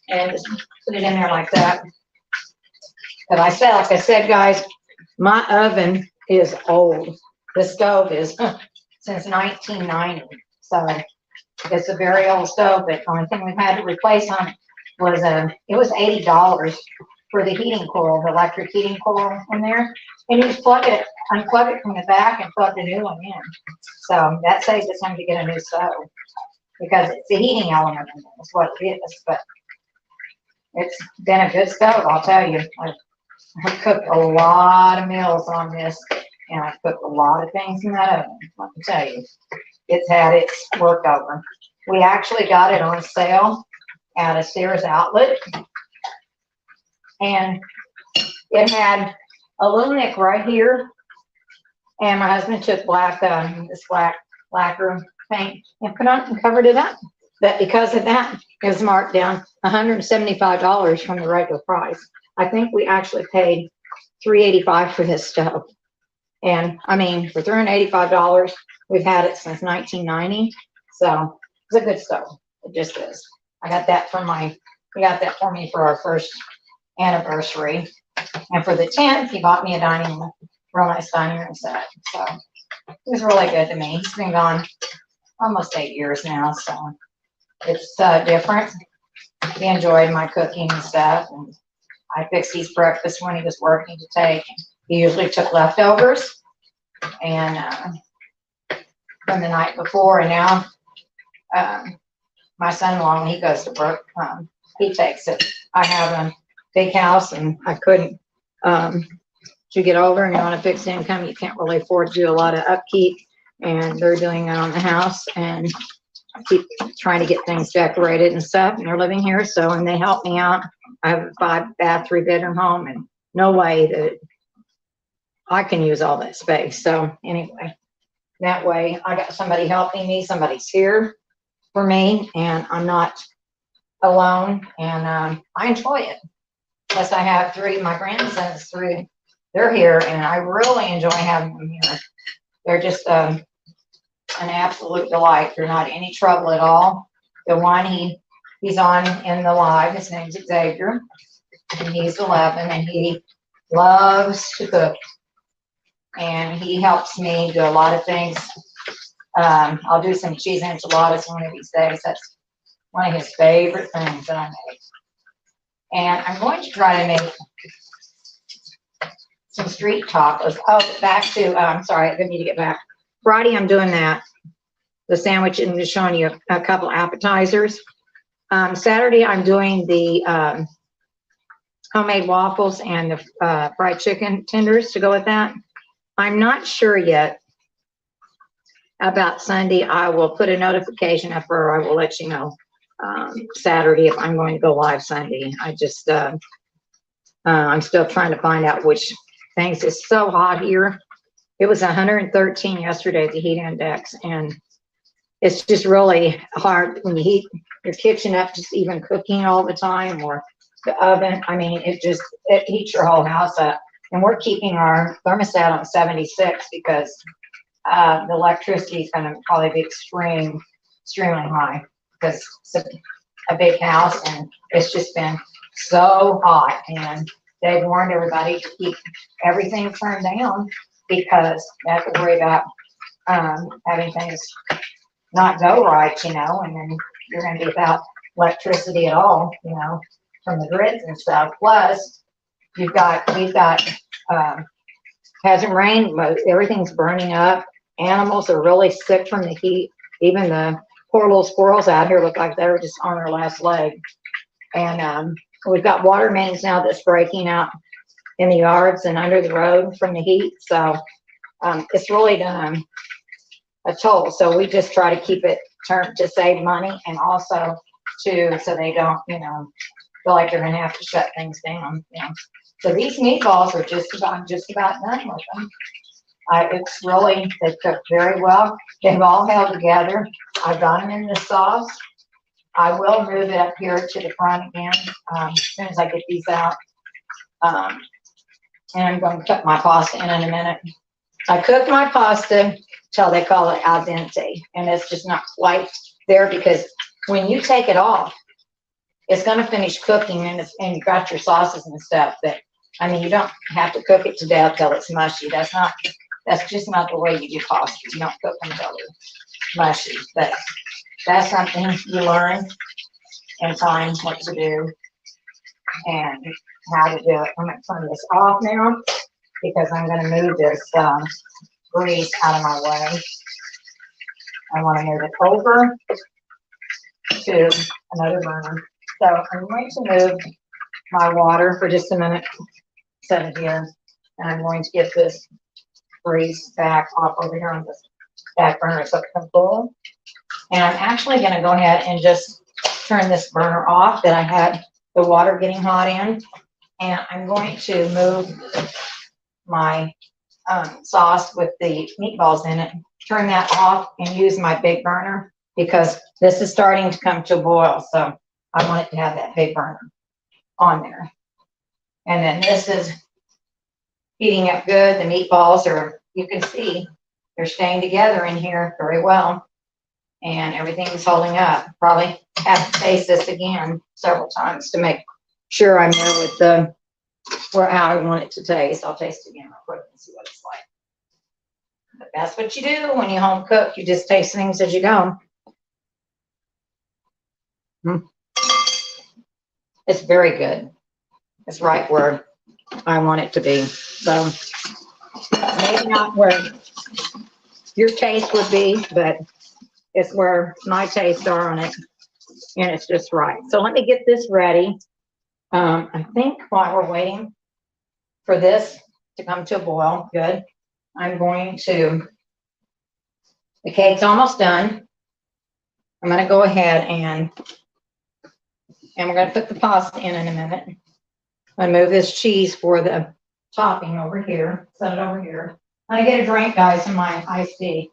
Speaker 1: and just put it in there like that. But like I said, guys, my oven is old. The stove is since 1990, so it's a very old stove. But the only thing we've had to replace on it was it was $80 for the heating coil, the electric heating coil in there, and you just unplug it from the back, and plug the new one in. So that saves us having to get a new stove because it's a heating element in there. That's what it is. But it's been a good stove, I'll tell you. I've cooked a lot of meals on this, and I've cooked a lot of things in that oven. Let me tell you, it's had its work over. We actually got it on sale at a Sears outlet, and it had a little nick right here. And my husband took this black lacquer paint and put on and covered it up. But because of that, it was marked down $175 from the regular price. I think we actually paid $385 for this stove. And I mean, for $385, we've had it since 1990. So it's a good stove. It just is. I got that he got that for me for our first anniversary. And for the 10th, he bought me a real nice dining room set. So it was really good to me. He's been gone almost 8 years now. So it's different. He enjoyed my cooking and stuff. And I fixed his breakfast when he was working to take. He usually took leftovers and from the night before. And now my son-in-law, when he goes to work, he takes it. I have a big house, and I couldn't. To get older and you want to fix income, you can't really afford to do a lot of upkeep. And they're doing that on the house, and I keep trying to get things decorated and stuff. And they're living here, and they help me out. I have a 5-bath, 3-bedroom home, and no way that I can use all that space. So anyway, that way I got somebody helping me. Somebody's here for me, and I'm not alone. And I enjoy it. Plus, I have my grandsons, they're here, and I really enjoy having them here. They're just an absolute delight. They're not any trouble at all. The one he's on in the live, his name's Xavier, and he's 11, and he loves to cook, and he helps me do a lot of things. I'll do some cheese enchiladas one of these days. That's one of his favorite things that I make. And I'm going to try to make some street tacos. Oh, back to, I'm sorry, I need to get back. Friday, I'm doing the sandwich, and just showing you a couple appetizers. Saturday, I'm doing the homemade waffles and the fried chicken tenders to go with that. I'm not sure yet about Sunday. I will put a notification up, or I will let you know Saturday if I'm going to go live Sunday. I'm still trying to find out which things. It's so hot here. It was 113 yesterday at the heat index, and it's just really hard when you heat your kitchen up, just even cooking all the time, or the oven. I mean, it heats your whole house up. And we're keeping our thermostat on 76 because the electricity is going to probably be extremely high, because it's a big house and it's just been so hot. And they've warned everybody to keep everything turned down, because they have to worry about having things not go right, and then you're going to be without electricity at all, from the grids and stuff. Plus, we've got Hasn't rained, but everything's burning up. Animals are really sick from the heat. Even the poor little squirrels out here look like they're just on their last leg. And we've got water mains now that's breaking out in the yards and under the road from the heat. So it's really done a toll. So we just try to keep it turned to save money, and also to so they don't, you know, feel like they're gonna have to shut things down. You know. So these meatballs are just about done with them. It's really, they cook very well. They've all held together. I've got them in the sauce. I will move it up here to the front again as soon as I get these out. And I'm going to cook my pasta in a minute. I cook my pasta till they call it al dente, and it's just not quite there, because when you take it off, it's going to finish cooking, and you got your sauces and stuff. But I mean, you don't have to cook it to death till it's mushy. That's just not the way you do pasta. You don't cook them till they're mushy. But that's something you learn in time, what to do and how to do it. I'm going to turn this off now, because I'm going to move this grease out of my way. I want to move it over to another burner. So I'm going to move my water for just a minute, set it here, and I'm going to get this grease back off over here on this back burner so it can boil. And I'm actually going to go ahead and just turn this burner off that I had the water getting hot in, and I'm going to move my sauce with the meatballs in it, turn that off, and use my big burner, because this is starting to come to a boil. So I want it to have that big burner on there. And then this is heating up good. The meatballs are, you can see, they're staying together in here very well. And everything's holding up. Probably have to taste this again several times to make sure I'm there with the, where how I want it to taste. I'll taste it again real quick and see what it's like. But that's what you do when you home cook. You just taste things as you go. It's very good. It's right where I want it to be. So maybe not where your taste would be, but it's where my tastes are on it, and it's just right. So let me get this ready. I think while we're waiting for this to come to a boil, good, I'm going to, the cake's almost done. I'm going to go ahead and we're going to put the pasta in a minute. I'm going to move this cheese for the topping over here, set it over here. I get a drink, guys, in my iced tea.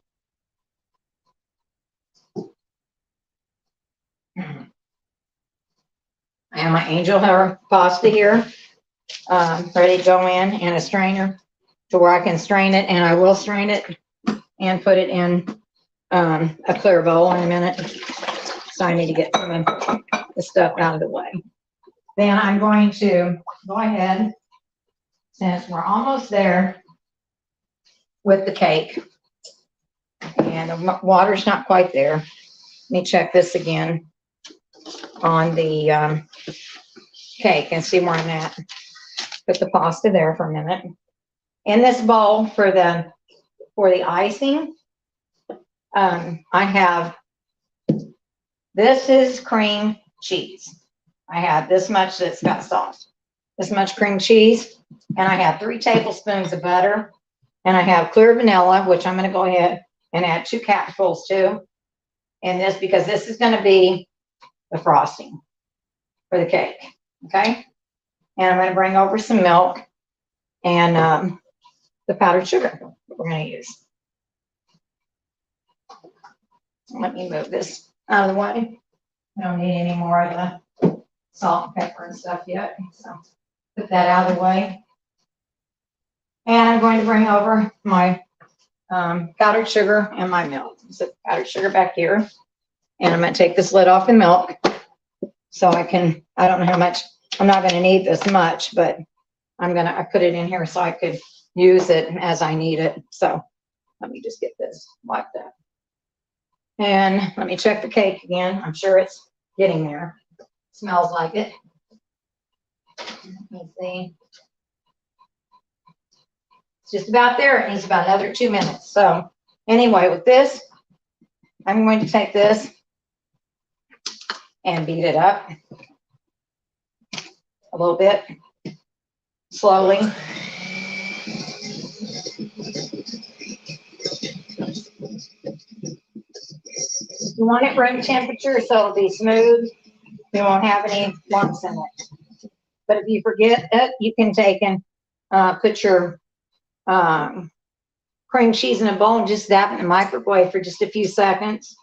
Speaker 1: I have my angel hair pasta here, ready to go in a strainer to where I can strain it, and I will strain it and put it in a clear bowl in a minute. So I need to get some of the stuff out of the way. Then I'm going to go ahead, since we're almost there with the cake, and the water's not quite there. Let me check this again on the cake and see where I'm at. Put the pasta there for a minute. In this bowl for the icing, I have, this is cream cheese. I have this much that's got salt, this much cream cheese, and I have 3 tablespoons of butter, and I have clear vanilla, which I'm going to go ahead and add 2 capfuls to. And this, because this is going to be the frosting for the cake, okay? And I'm going to bring over some milk and the powdered sugar that we're going to use. Let me move this out of the way. I don't need any more of the salt and pepper and stuff yet, so put that out of the way. And I'm going to bring over my powdered sugar and my milk. So powdered sugar back here, and I'm going to take this lid off the milk so I can, I don't know how much, I'm not going to need this much, but I put it in here so I could use it as I need it. So let me just get this like that. And let me check the cake again. I'm sure it's getting there. Smells like it. Let me see. It's just about there. It needs about another 2 minutes. So anyway, with this, I'm going to take this and beat it up a little bit, slowly. You want it room temperature so it'll be smooth. You won't have any lumps in it. But if you forget it, you can take and put your cream cheese in a bowl and just dab it in the microwave for just a few seconds.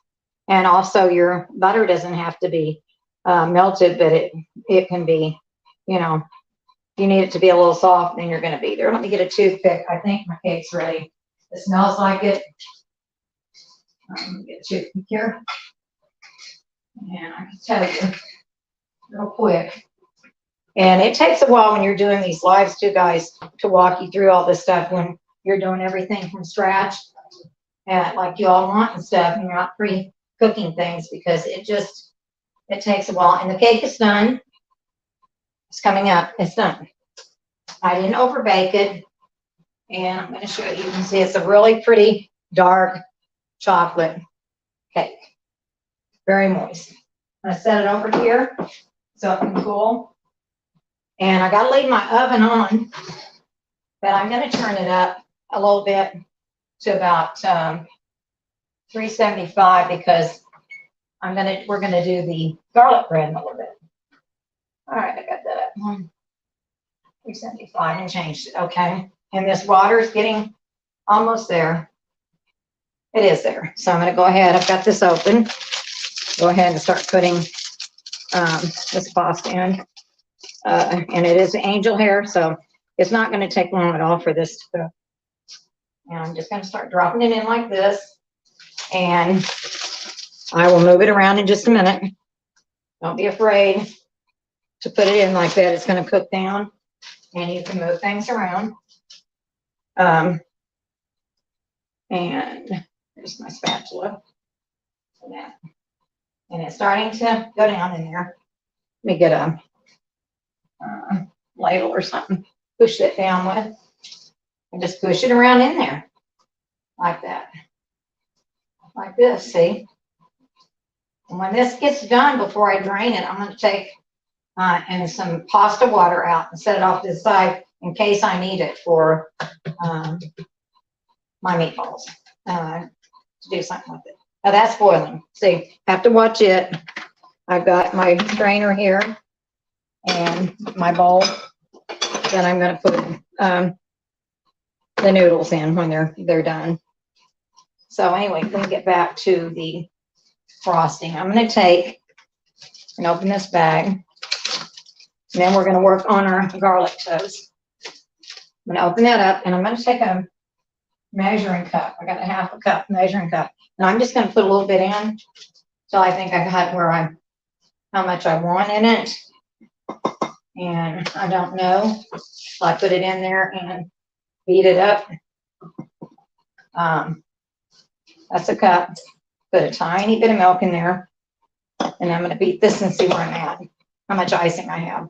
Speaker 1: And also your butter doesn't have to be melted, but it can be, you know, if you need it to be a little soft, then you're going to be there. Let me get a toothpick. I think my cake's ready. It smells like it. Let me get a toothpick here. And I can tell you real quick. And it takes a while when you're doing these lives too, guys, to walk you through all this stuff when you're doing everything from scratch, like you all want and stuff, and you're not pre-cooking things, because it takes a while. And the cake is done. It's coming up. It's done. I didn't over bake it. And I'm going to show you. You can see it's a really pretty dark chocolate cake. Very moist. I'm going to set it over here so it can cool. And I got to leave my oven on, but I'm going to turn it up a little bit to about 375, because we're going to do the garlic bread in a little bit. All right, I got that up. 375 and changed it. Okay. And this water is getting almost there. It is there. So I'm going to go ahead. I've got this open. Go ahead and start putting this pasta in. And it is angel hair, so it's not going to take long at all for this to cook. And I'm just going to start dropping it in like this. And I will move it around in just a minute. Don't be afraid to put it in like that. It's going to cook down, and you can move things around. And there's my spatula. And it's starting to go down in there. Let me get a ladle or something. Push it down with. And just push it around in there. Like that. Like this, see? And when this gets done, before I drain it, I'm going to take and some pasta water out and set it off to the side in case I need it for my meatballs to do something with it. Now that's boiling. See, have to watch it. I've got my strainer here and my bowl. Then I'm going to put the noodles in when they're done. So anyway, let me get back to the frosting. I'm going to take and open this bag. And then we're going to work on our garlic toast. I'm going to open that up, and I'm going to take a measuring cup. I got a half a cup measuring cup. And I'm just going to put a little bit in till I think I got how much I want in it. And I don't know. So I put it in there and beat it up. That's a cup. Put a tiny bit of milk in there. And I'm going to beat this and see where I'm at. How much icing I have.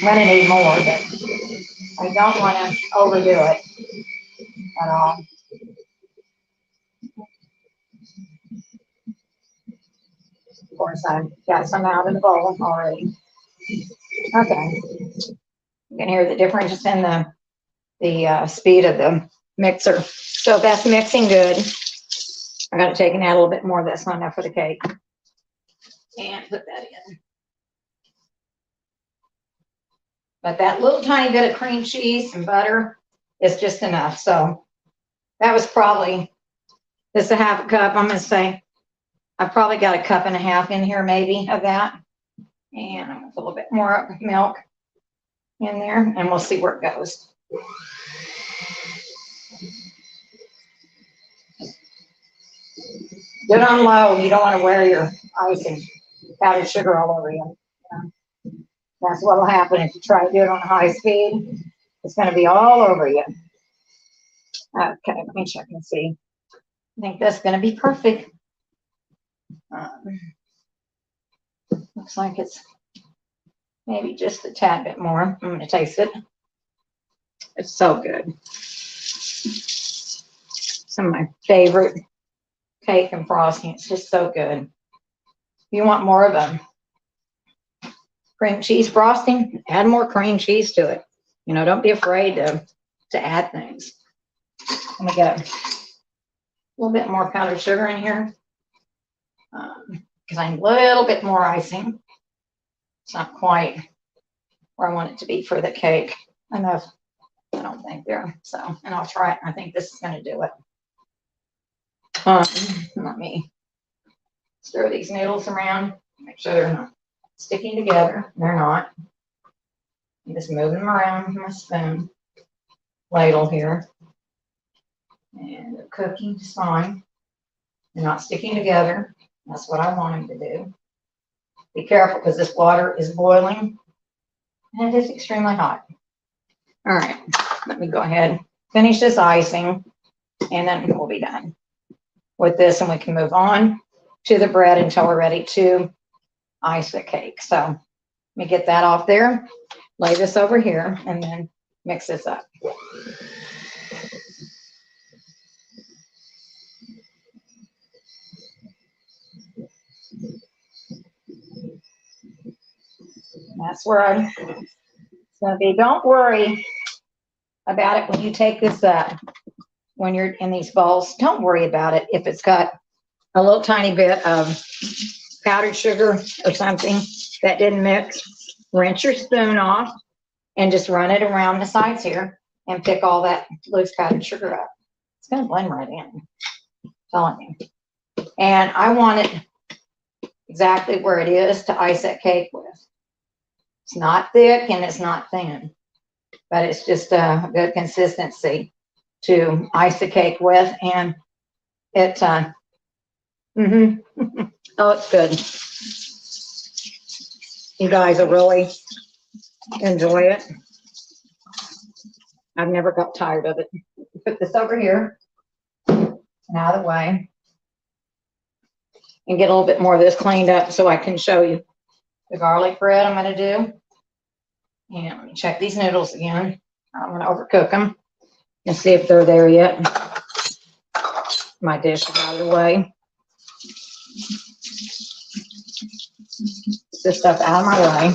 Speaker 1: I'm going to need more, but I don't want to overdo it at all. Of course, I've got some out in the bowl already. Okay. You can hear the difference in the speed of the mixer. So that's mixing good. I got to take and add a little bit more. That's not enough for the cake. And put that in. But that little tiny bit of cream cheese and butter is just enough. So that was probably, this is a half a cup. I'm going to say I've probably got a cup and a half in here maybe of that. And I'm going to put a little bit more milk in there, and we'll see where it goes. Do it on low. You don't want to wear your icing, powdered sugar all over you. That's what will happen if you try to do it on high speed. It's going to be all over you. Okay, let me check and see. I think that's going to be perfect. Looks like it's maybe just a tad bit more. I'm going to taste it. It's so good. Some of my favorite cake and frosting. It's just so good. If you want more of a cream cheese frosting, add more cream cheese to it. You know, don't be afraid to add things. I'm gonna get a little bit more powdered sugar in here because I need a little bit more icing. It's not quite where I want it to be for the cake. Enough, I don't think there. So, and I'll try it. I think this is going to do it. Let me stir these noodles around. Make sure they're not sticking together. They're not. I'm just moving them around with my spoon ladle here. And they're cooking just fine. They're not sticking together. That's what I want them to do. Be careful because this water is boiling and it is extremely hot. All right, let me go ahead, finish this icing, and then we'll be done with this, and we can move on to the bread until we're ready to ice the cake. So let me get that off there, lay this over here, and then mix this up. That's where I'm going to be. Don't worry about it when you take this up. When you're in these bowls, don't worry about it if it's got a little tiny bit of powdered sugar or something that didn't mix. Rinse your spoon off and just run it around the sides here and pick all that loose powdered sugar up. It's going to blend right in. I'm telling you. And I want it exactly where it is to ice that cake with. It's not thick and it's not thin, but it's just a good consistency to ice the cake with, and it's oh, it's good. You guys will really enjoy it. I've never got tired of it. Put this over here and out of the way, and get a little bit more of this cleaned up so I can show you the garlic bread I'm going to do. And let me check these noodles again. I'm going to overcook them and see if they're there yet. My dish is out of the way. Get this stuff out of my way.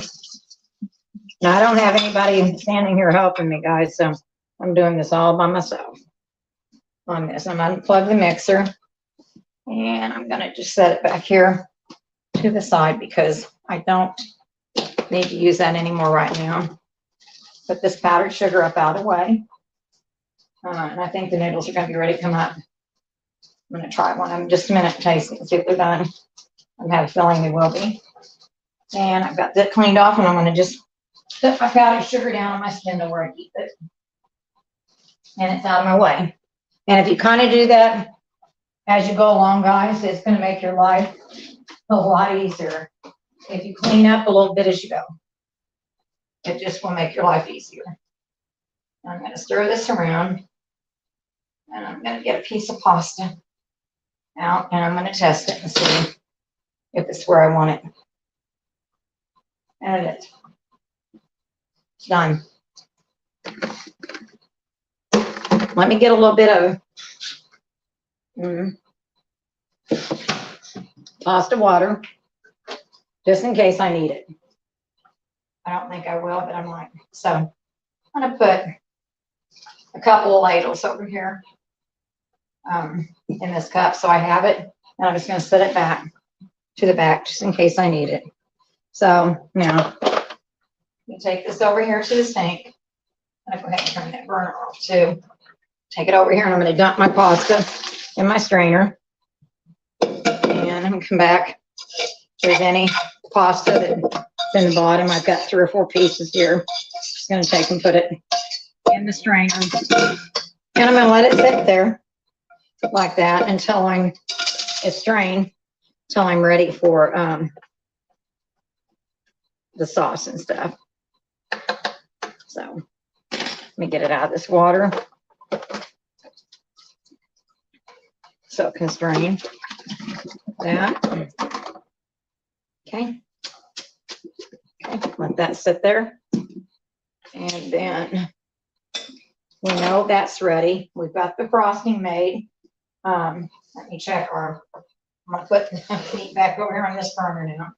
Speaker 1: Now, I don't have anybody standing here helping me, guys, so I'm doing this all by myself on this. I'm going to unplug the mixer, and I'm going to just set it back here to the side because I don't need to use that anymore right now. Put this powdered sugar up out of the way. And I think the noodles are going to be ready to come up. I'm going to try one of them just a minute, taste it, and see if they're done. I have a feeling they will be. And I've got that cleaned off, and I'm going to just put my powdered sugar down on my spindle where I keep it. And it's out of my way. And if you kind of do that as you go along, guys, it's going to make your life a lot easier. If you clean up a little bit as you go, it just will make your life easier. I'm going to stir this around, and I'm going to get a piece of pasta out, and I'm going to test it and see if it's where I want it. And it is. It's done. Let me get a little bit of pasta water, just in case I need it. I don't think I will, but I might. So I'm going to put a couple of ladles over here in this cup, so I have it, and I'm just going to set it back to the back just in case I need it. So now you take this over here to the sink. I'm going to go ahead and turn that burner off too. Take it over here, and I'm going to dump my pasta in my strainer, and I'm going to come back. If there's any pasta that's in the bottom, I've got 3 or 4 pieces here. Just going to take and put it in the strainer, and I'm going to let it sit there like that until it's strained, until I'm ready for the sauce and stuff. So let me get it out of this water so it can strain that. Okay, let that sit there, and then we know that's ready. We've got the frosting made. Let me check I'm gonna put the meat back over here on this burner now.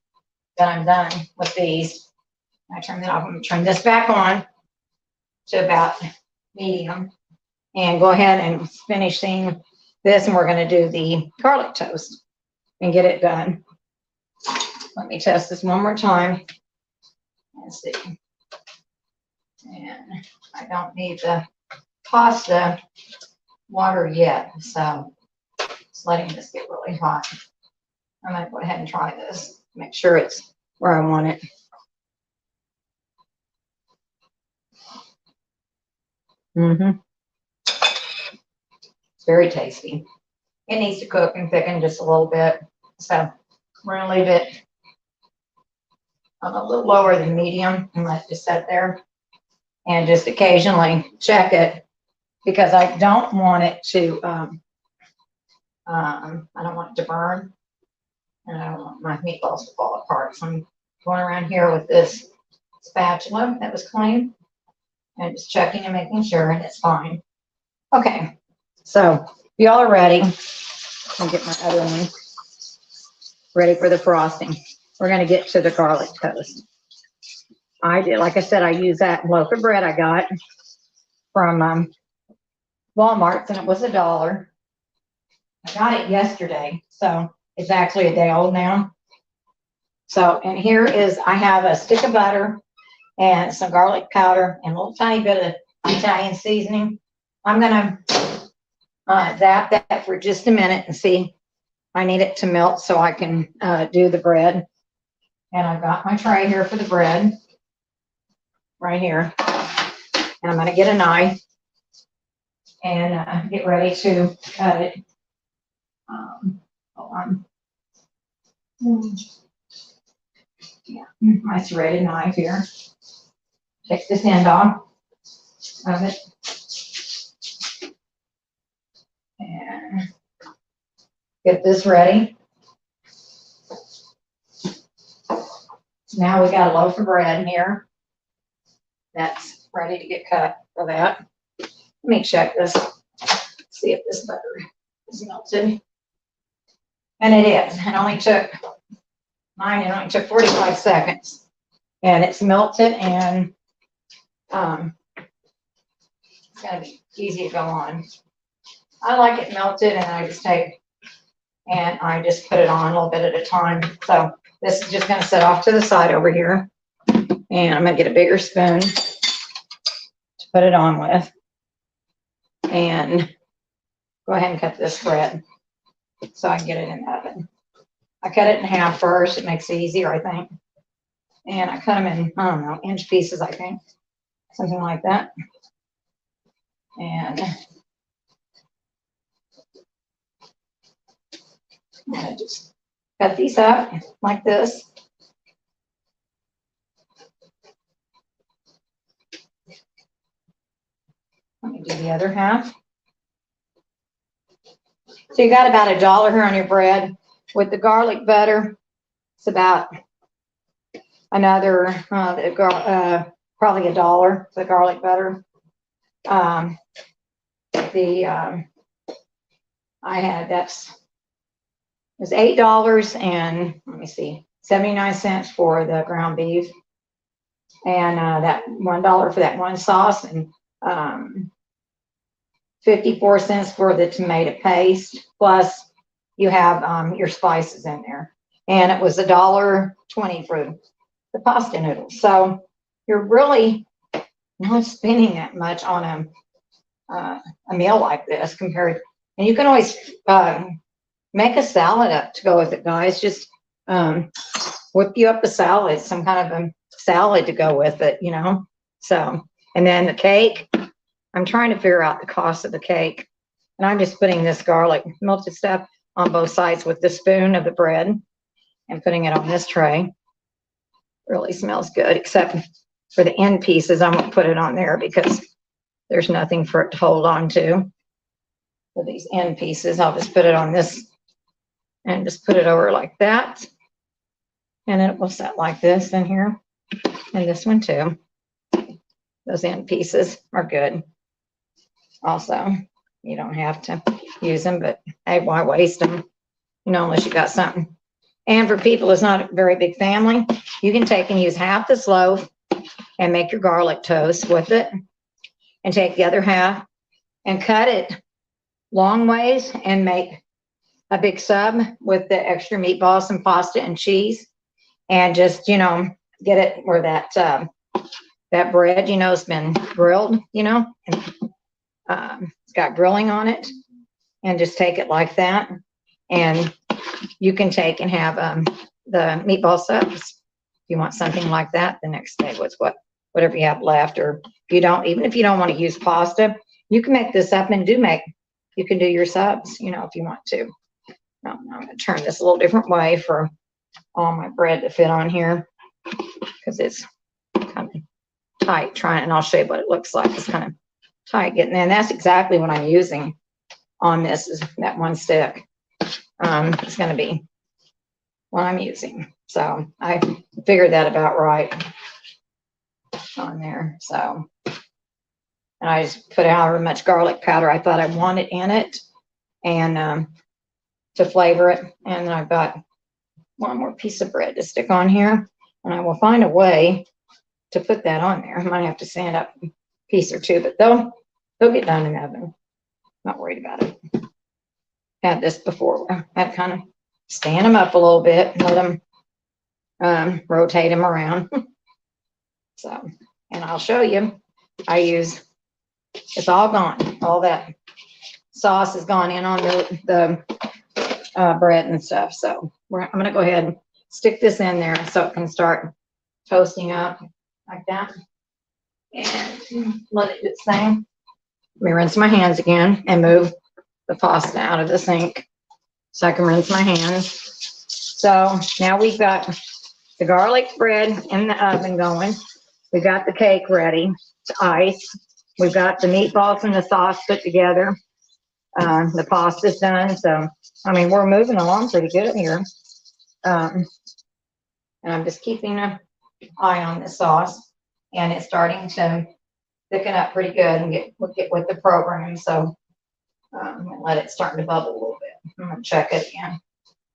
Speaker 1: Then I'm done with these. I turn that off. I'm gonna turn this back on to about medium and go ahead and finishing this, and we're gonna do the garlic toast and get it done. Let me test this one more time. Let's see. And I don't need the pasta water yet, so just letting this get really hot. I'm gonna go ahead and try this, make sure it's where I want it. It's very tasty. It needs to cook and thicken just a little bit, so we're gonna leave it a little lower than medium and let it sit there, and just occasionally check it, because I don't want it to I don't want it to burn, and I don't want my meatballs to fall apart. So I'm going around here with this spatula that was clean and just checking and making sure, and it's fine. Okay, so y'all are ready. I'll get my other one ready for the frosting. We're going to get to the garlic toast. Like I said, I use that loaf of bread I got from Walmart, and it was $1. I got it yesterday, so it's actually a day old now. So, and here is, I have a stick of butter and some garlic powder and a little tiny bit of Italian seasoning. I'm gonna zap that for just a minute and see. I need it to melt so I can do the bread. And I've got my tray here for the bread, right here. And I'm gonna get a knife and get ready to cut it. Hold on. Yeah, my serrated knife here. Take this end off of it. And get this ready. Now we got a loaf of bread here that's ready to get cut for that. Let me check this, see if this butter is melted. And it is. It only took 45 seconds. And it's melted, and it's gonna be easy to go on. I like it melted, and I just take and I just put it on a little bit at a time. So this is just gonna sit off to the side over here. And I'm gonna get a bigger spoon to put it on with. And go ahead and cut this bread so I can get it in the oven. I cut it in half first. It makes it easier, I think. And I cut them in, I don't know, inch pieces, I think. Something like that. And I'm gonna just cut these up like this. Let me do the other half. So you got about $1 here on your bread. With the garlic butter, it's about another, probably $1 for the garlic butter. I had, it was $8 and let me see, 79 cents for the ground beef, and that $1 for that one sauce, and 54 cents for the tomato paste, plus you have your spices in there. And it was $1.20 for the pasta noodles. So you're really not spending that much on a meal like this compared. And you can always make a salad up to go with it, guys. Just whip you up a salad, some kind of a salad to go with it, you know. So, and then the cake, I'm trying to figure out the cost of the cake. And I'm just putting this garlic melted stuff on both sides with the spoon of the bread and putting it on this tray. Really smells good, except for the end pieces. I'm going to put it on there because there's nothing for it to hold on to. For these end pieces, I'll just put it on this and just put it over like that. And then it will set like this in here. And this one too. Those end pieces are good. also. You don't have to use them, but hey, why waste them? You know, unless you got something. And for people that's not a very big family, you can take and use half this loaf and make your garlic toast with it, and take the other half and cut it long ways and make a big sub with the extra meatballs and pasta and cheese, and just, you know, get it where that that bread, you know, has been grilled, you know, and it's got grilling on it, and just take it like that. And you can take and have the meatball subs if you want something like that the next day with whatever you have left. Or if you don't, even if you don't want to use pasta, you can make this up and you can do your subs, you know, if you want to. Now, I'm going to turn this a little different way for all my bread to fit on here, because it's kind of tight and I'll show you what it looks like. It's kind of tight getting there. And that's exactly what I'm using on this, is that one stick. It's going to be what I'm using. So I figured that about right on there. So, and I just put however much garlic powder I thought I wanted in it, and to flavor it. And then I've got one more piece of bread to stick on here, and I will find a way to put that on there. I might have to sand up a piece or two, but they'll get done in the oven. Not worried about it. Had this before. I had to kind of stand them up a little bit and let them rotate them around. So, and I'll show you. It's all gone. All that sauce has gone in on the bread and stuff. So I'm going to go ahead and stick this in there so it can start toasting up like that, and let it do its thing. Let me rinse my hands again and move the pasta out of the sink so I can rinse my hands. So now we've got the garlic bread in the oven going. We got the cake ready to ice. We've got the meatballs and the sauce put together. The pasta's done. So, I mean, we're moving along pretty good here. And I'm just keeping an eye on the sauce, and it's starting to thicken up pretty good and get with the program. So let it start to bubble a little bit. I'm going to check it again.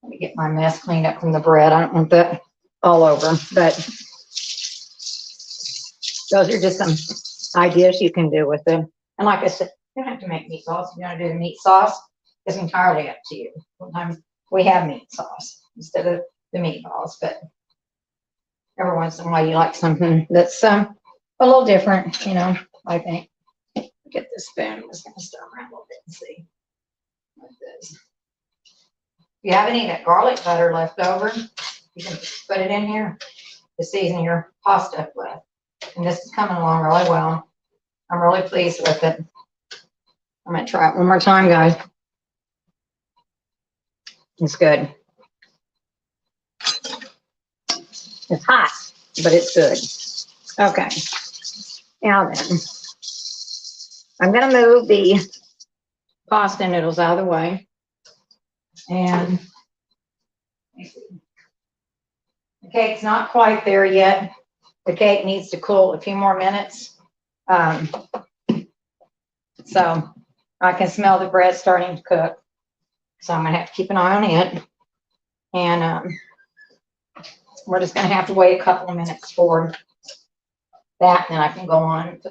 Speaker 1: Let me get my mess cleaned up from the bread. I don't want that all over, but those are just some ideas you can do with them. And like I said, you don't have to make meatballs. If you want to do the meat sauce, it's entirely up to you. Sometimes we have meat sauce instead of the meatballs, but every once in a while you like something that's a little different, you know, I think. Get this spoon. I'm just going to stir around a little bit and see like this. If you have any of that garlic butter left over, you can put it in here to season your pasta with. And this is coming along really well. I'm really pleased with it. I'm going to try it one more time, guys. It's good. It's hot, but it's good. Okay. Now then, I'm going to move the pasta noodles out of the way. And the cake's not quite there yet. The cake needs to cool a few more minutes. So I can smell the bread starting to cook. So I'm going to have to keep an eye on it. And we're just going to have to wait a couple of minutes for that. And then I can go on and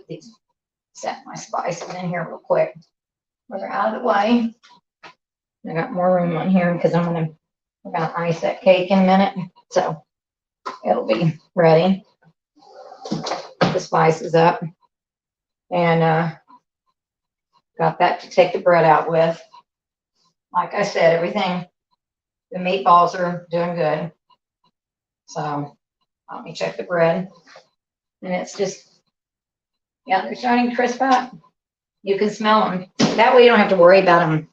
Speaker 1: set my spices in here real quick. They're out of the way. I got more room on here because we're going to ice that cake in a minute. So it'll be ready. Put the spices up. And got that to take the bread out with. Like I said, everything, the meatballs are doing good. So let me check the bread. And it's just, yeah, they're starting to crisp up. You can smell them. That way you don't have to worry about them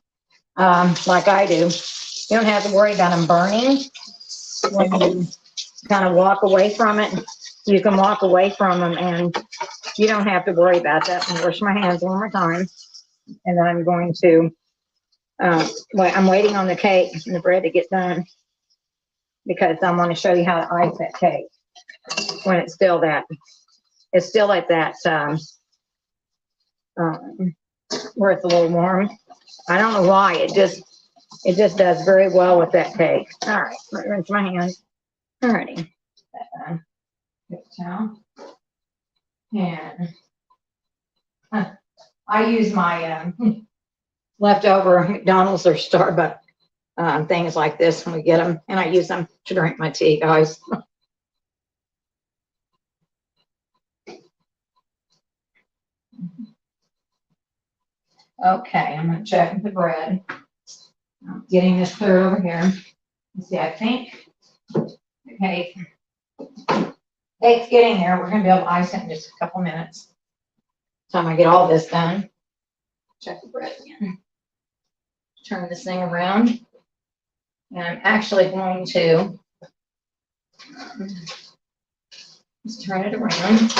Speaker 1: like I do. You don't have to worry about them burning. When you kind of walk away from it, you can walk away from them and you don't have to worry about that. I'm wash my hands one more time. And then I'm going to, I'm waiting on the cake and the bread to get done because I want to show you how to ice that cake when it's still at that where it's a little warm. I don't know why. It just does very well with that cake. All right, let me rinse my hands. All righty. Get the towel. And I use my leftover McDonald's or Starbucks things like this when we get them, and I use them to drink my tea, guys. Okay, I'm going to check the bread. I'm getting this clear over here. Let's see, I think the cake's getting there. We're going to be able to ice it in just a couple minutes. Time I get all this done. Check the bread again. Turn this thing around. And I'm actually going to just turn it around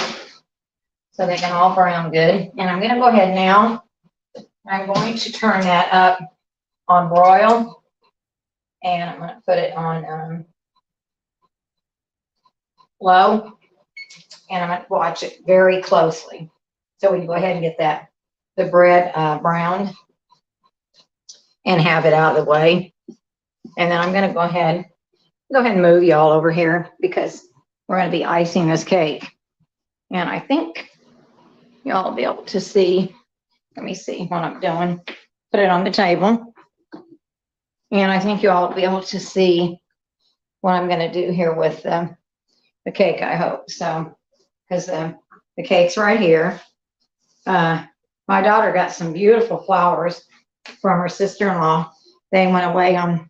Speaker 1: so they can all brown good. And I'm going to go ahead now. I'm going to turn that up on broil. And I'm going to put it on low. And I'm going to watch it very closely. So we can go ahead and get the bread browned and have it out of the way. And then I'm going to go ahead and move you all over here because we're going to be icing this cake. And I think y'all will be able to see. Let me see what I'm doing. Put it on the table. And I think you all will be able to see what I'm going to do here with the cake, I hope. So, because the cake's right here. My daughter got some beautiful flowers from her sister-in-law. They went away on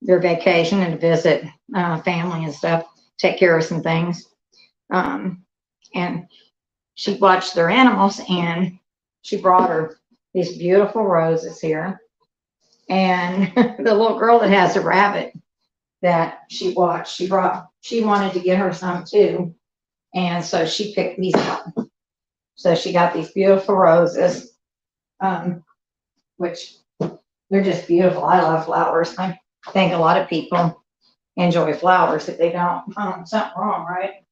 Speaker 1: their vacation and to visit family and stuff, take care of some things. And she watched their animals, and she brought her these beautiful roses here. And the little girl that has a rabbit that she watched, she wanted to get her some too. And so she picked these out. So she got these beautiful roses, which they're just beautiful. I love flowers. I think a lot of people enjoy flowers. If they don't, something wrong, right?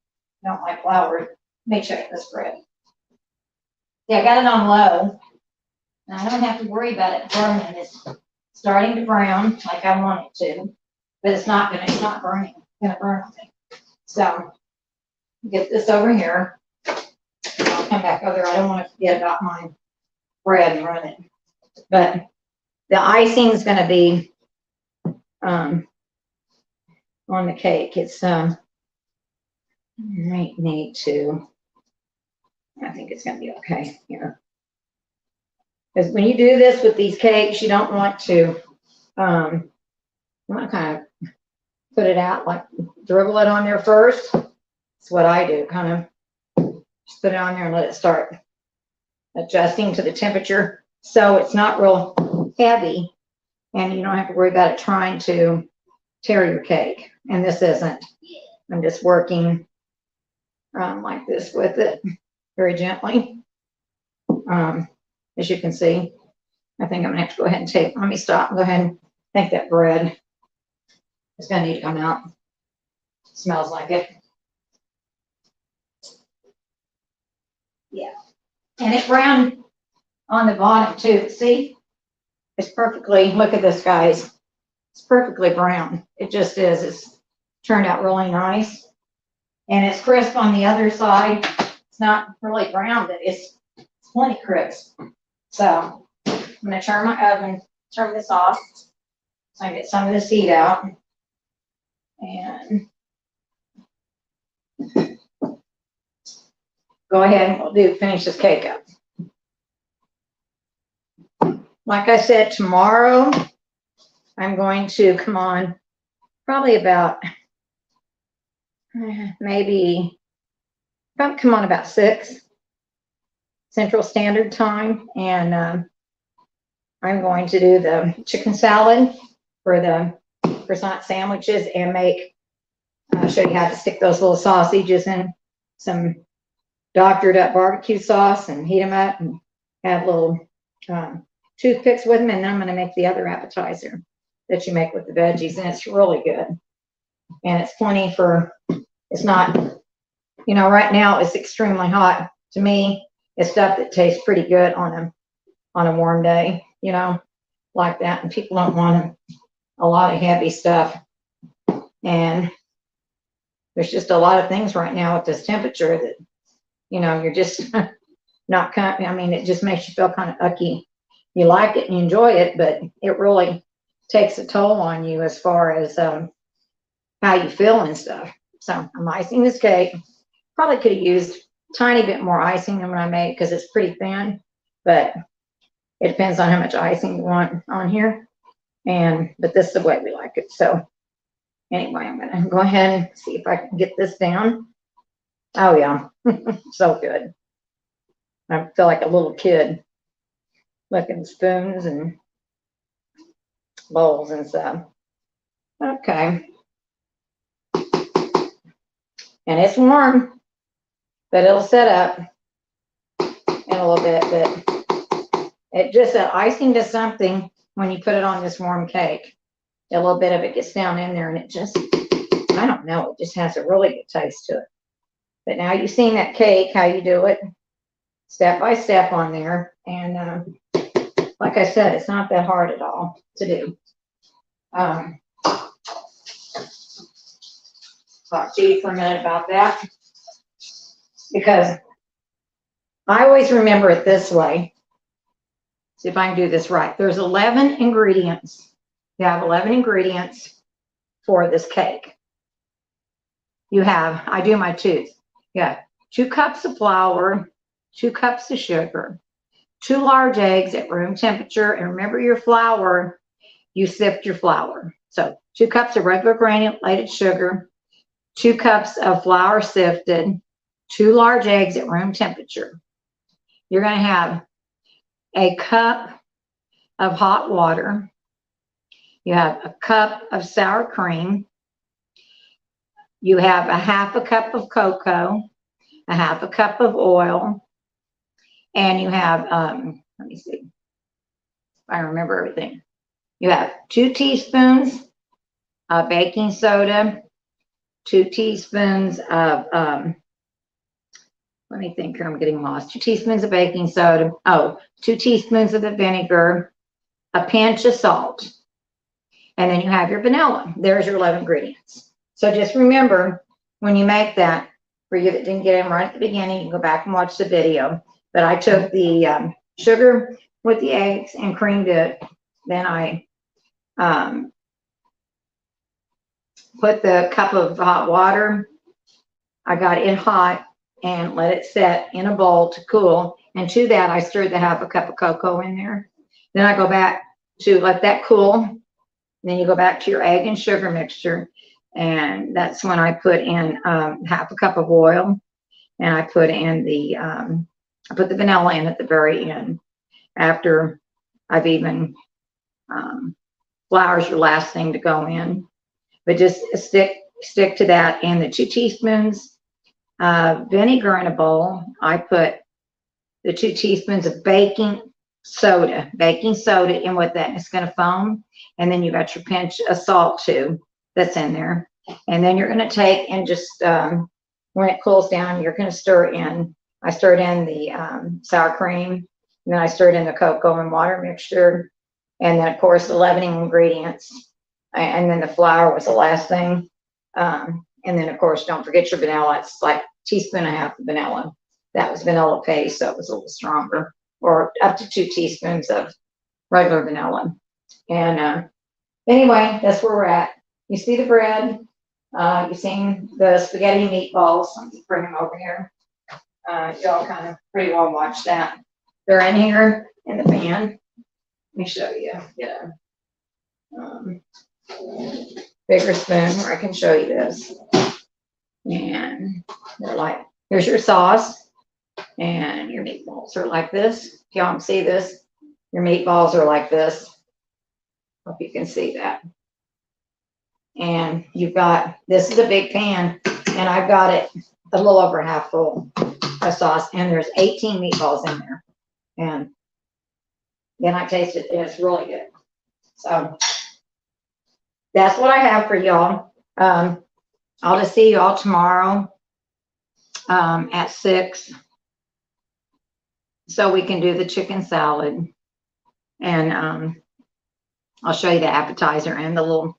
Speaker 1: Don't like flowers. Let me check this bread. Yeah, I got it on low. Now I don't have to worry about it burning. It's starting to brown like I want it to, but it's not burning. It's gonna burn me. So get this over here. I'll come back over there. I don't want to forget about my bread and run it. But the icing is going to be on the cake. It's might need to. I think it's going to be okay here. Because when you do this with these cakes, you don't want to. You want to kind of put it out, like dribble it on there first. That's what I do. Kind of just put it on there and let it start adjusting to the temperature, so it's not real heavy, and you don't have to worry about it trying to tear your cake. And this isn't. I'm just working like this with it very gently. As you can see, I think I'm gonna have to go ahead and let me stop and go ahead and take that bread. It's gonna need to come out. Smells like it. Yeah. And it browned on the bottom too. See? It's perfectly, look at this, guys. It's perfectly brown. It just is. It's turned out really nice. And it's crisp on the other side. It's not really brown, but it's plenty crisp. So I'm going to turn my oven, turn this off so I get some of this heat out. And go ahead and we'll finish this cake up. Like I said, tomorrow I'm going to come on probably about come on about 6 Central Standard Time, and I'm going to do the chicken salad for the croissant sandwiches and show you how to stick those little sausages in some doctored up barbecue sauce and heat them up and have little toothpicks with them. And then I'm going to make the other appetizer that you make with the veggies, and it's really good. And it's plenty for, it's not, right now it's extremely hot. To me, It's stuff that tastes pretty good on a warm day, you know, like that. And people don't want a lot of heavy stuff. And there's just a lot of things right now with this temperature that, you know, you're just not kind of, I mean, it just makes you feel kind of ucky. You like it and you enjoy it, but it really takes a toll on you as far as how you feel and stuff. So I'm icing this cake. Probably could have used a tiny bit more icing than what I made because it's pretty thin, but it depends on how much icing you want on here. But this is the way we like it. So anyway, I'm gonna go ahead and see if I can get this down. Oh yeah, so good. I feel like a little kid looking spoons and bowls and stuff. Okay. And it's warm, but it'll set up in a little bit. But it just, that icing does something when you put it on this warm cake. A little bit of it gets down in there and it just, I don't know, it just has a really good taste to it. But now you've seen that cake, how you do it, step by step on there. And like I said, it's not that hard at all to do. Talk to you for a minute about that, because I always remember it this way. See if I can do this right. There's 11 ingredients. You have 11 ingredients for this cake. You have, I do my twos. You have 2 cups of flour, 2 cups of sugar, 2 large eggs at room temperature. And remember your flour, you sift your flour. So 2 cups of regular granulated sugar, 2 cups of flour sifted, 2 large eggs at room temperature. You're going to have a cup of hot water. You have a cup of sour cream. You have a half a cup of cocoa, a half a cup of oil, and you have, let me see if I remember everything. You have 2 teaspoons of baking soda, 2 teaspoons of, let me think here, I'm getting lost. 2 teaspoons of baking soda. 2 teaspoons of the vinegar, a pinch of salt, and then you have your vanilla. There's your 11 ingredients. So just remember, when you make that, for you that didn't get in right at the beginning, you can go back and watch the video. But I took the sugar with the eggs and creamed it. Then I put the cup of hot water. I got it hot and let it set in a bowl to cool. And to that, I stirred the half a cup of cocoa in there. Then I go back to let that cool. Then you go back to your egg and sugar mixture. And that's when I put in half a cup of oil. And I put in I put the vanilla in at the very end. After I've even, flour's your last thing to go in. But just stick to that. And the 2 teaspoons vinegar in a bowl. I put the 2 teaspoons of baking soda in with that, and it's going to foam. And then you got your pinch of salt too that's in there. And then you're going to take and just when it cools down, you're going to stir in. I stirred in the sour cream, and then I stirred in the cocoa and water mixture, and then of course the leavening ingredients, and then the flour was the last thing. And then, of course, don't forget your vanilla. It's like 1.5 teaspoons of vanilla. That was vanilla paste, so it was a little stronger. Or up to 2 teaspoons of regular vanilla. And anyway, that's where we're at. You see the bread. You've seen the spaghetti meatballs. Let me bring them over here. Y'all kind of pretty well watch that. They're in here in the pan. Let me show you. Get a bigger spoon where I can show you this. And they're like, here's your sauce, and your meatballs are like this. If y'all can see this, your meatballs are like this. Hope you can see that. And you've got, this is a big pan, and I've got it a little over half full of sauce, and there's 18 meatballs in there. And then I taste it, and it's really good. So that's what I have for y'all. I'll just see y'all tomorrow at 6. so we can do the chicken salad. And I'll show you the appetizer and the little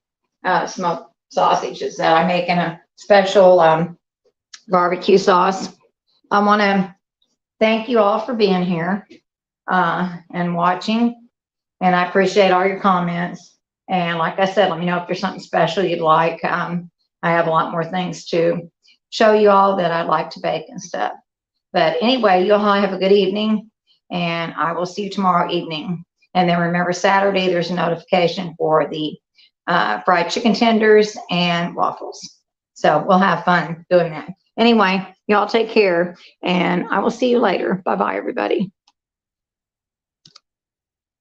Speaker 1: smoked sausages that I make in a special barbecue sauce. I want to thank you all for being here and watching. And I appreciate all your comments. And like I said, let me know if there's something special you'd like. I have a lot more things to show you all that I'd like to bake and stuff. But anyway, you all have a good evening, and I will see you tomorrow evening. And then remember, Saturday, there's a notification for the fried chicken tenders and waffles. So we'll have fun doing that. Anyway, y'all take care, and I will see you later. Bye-bye, everybody.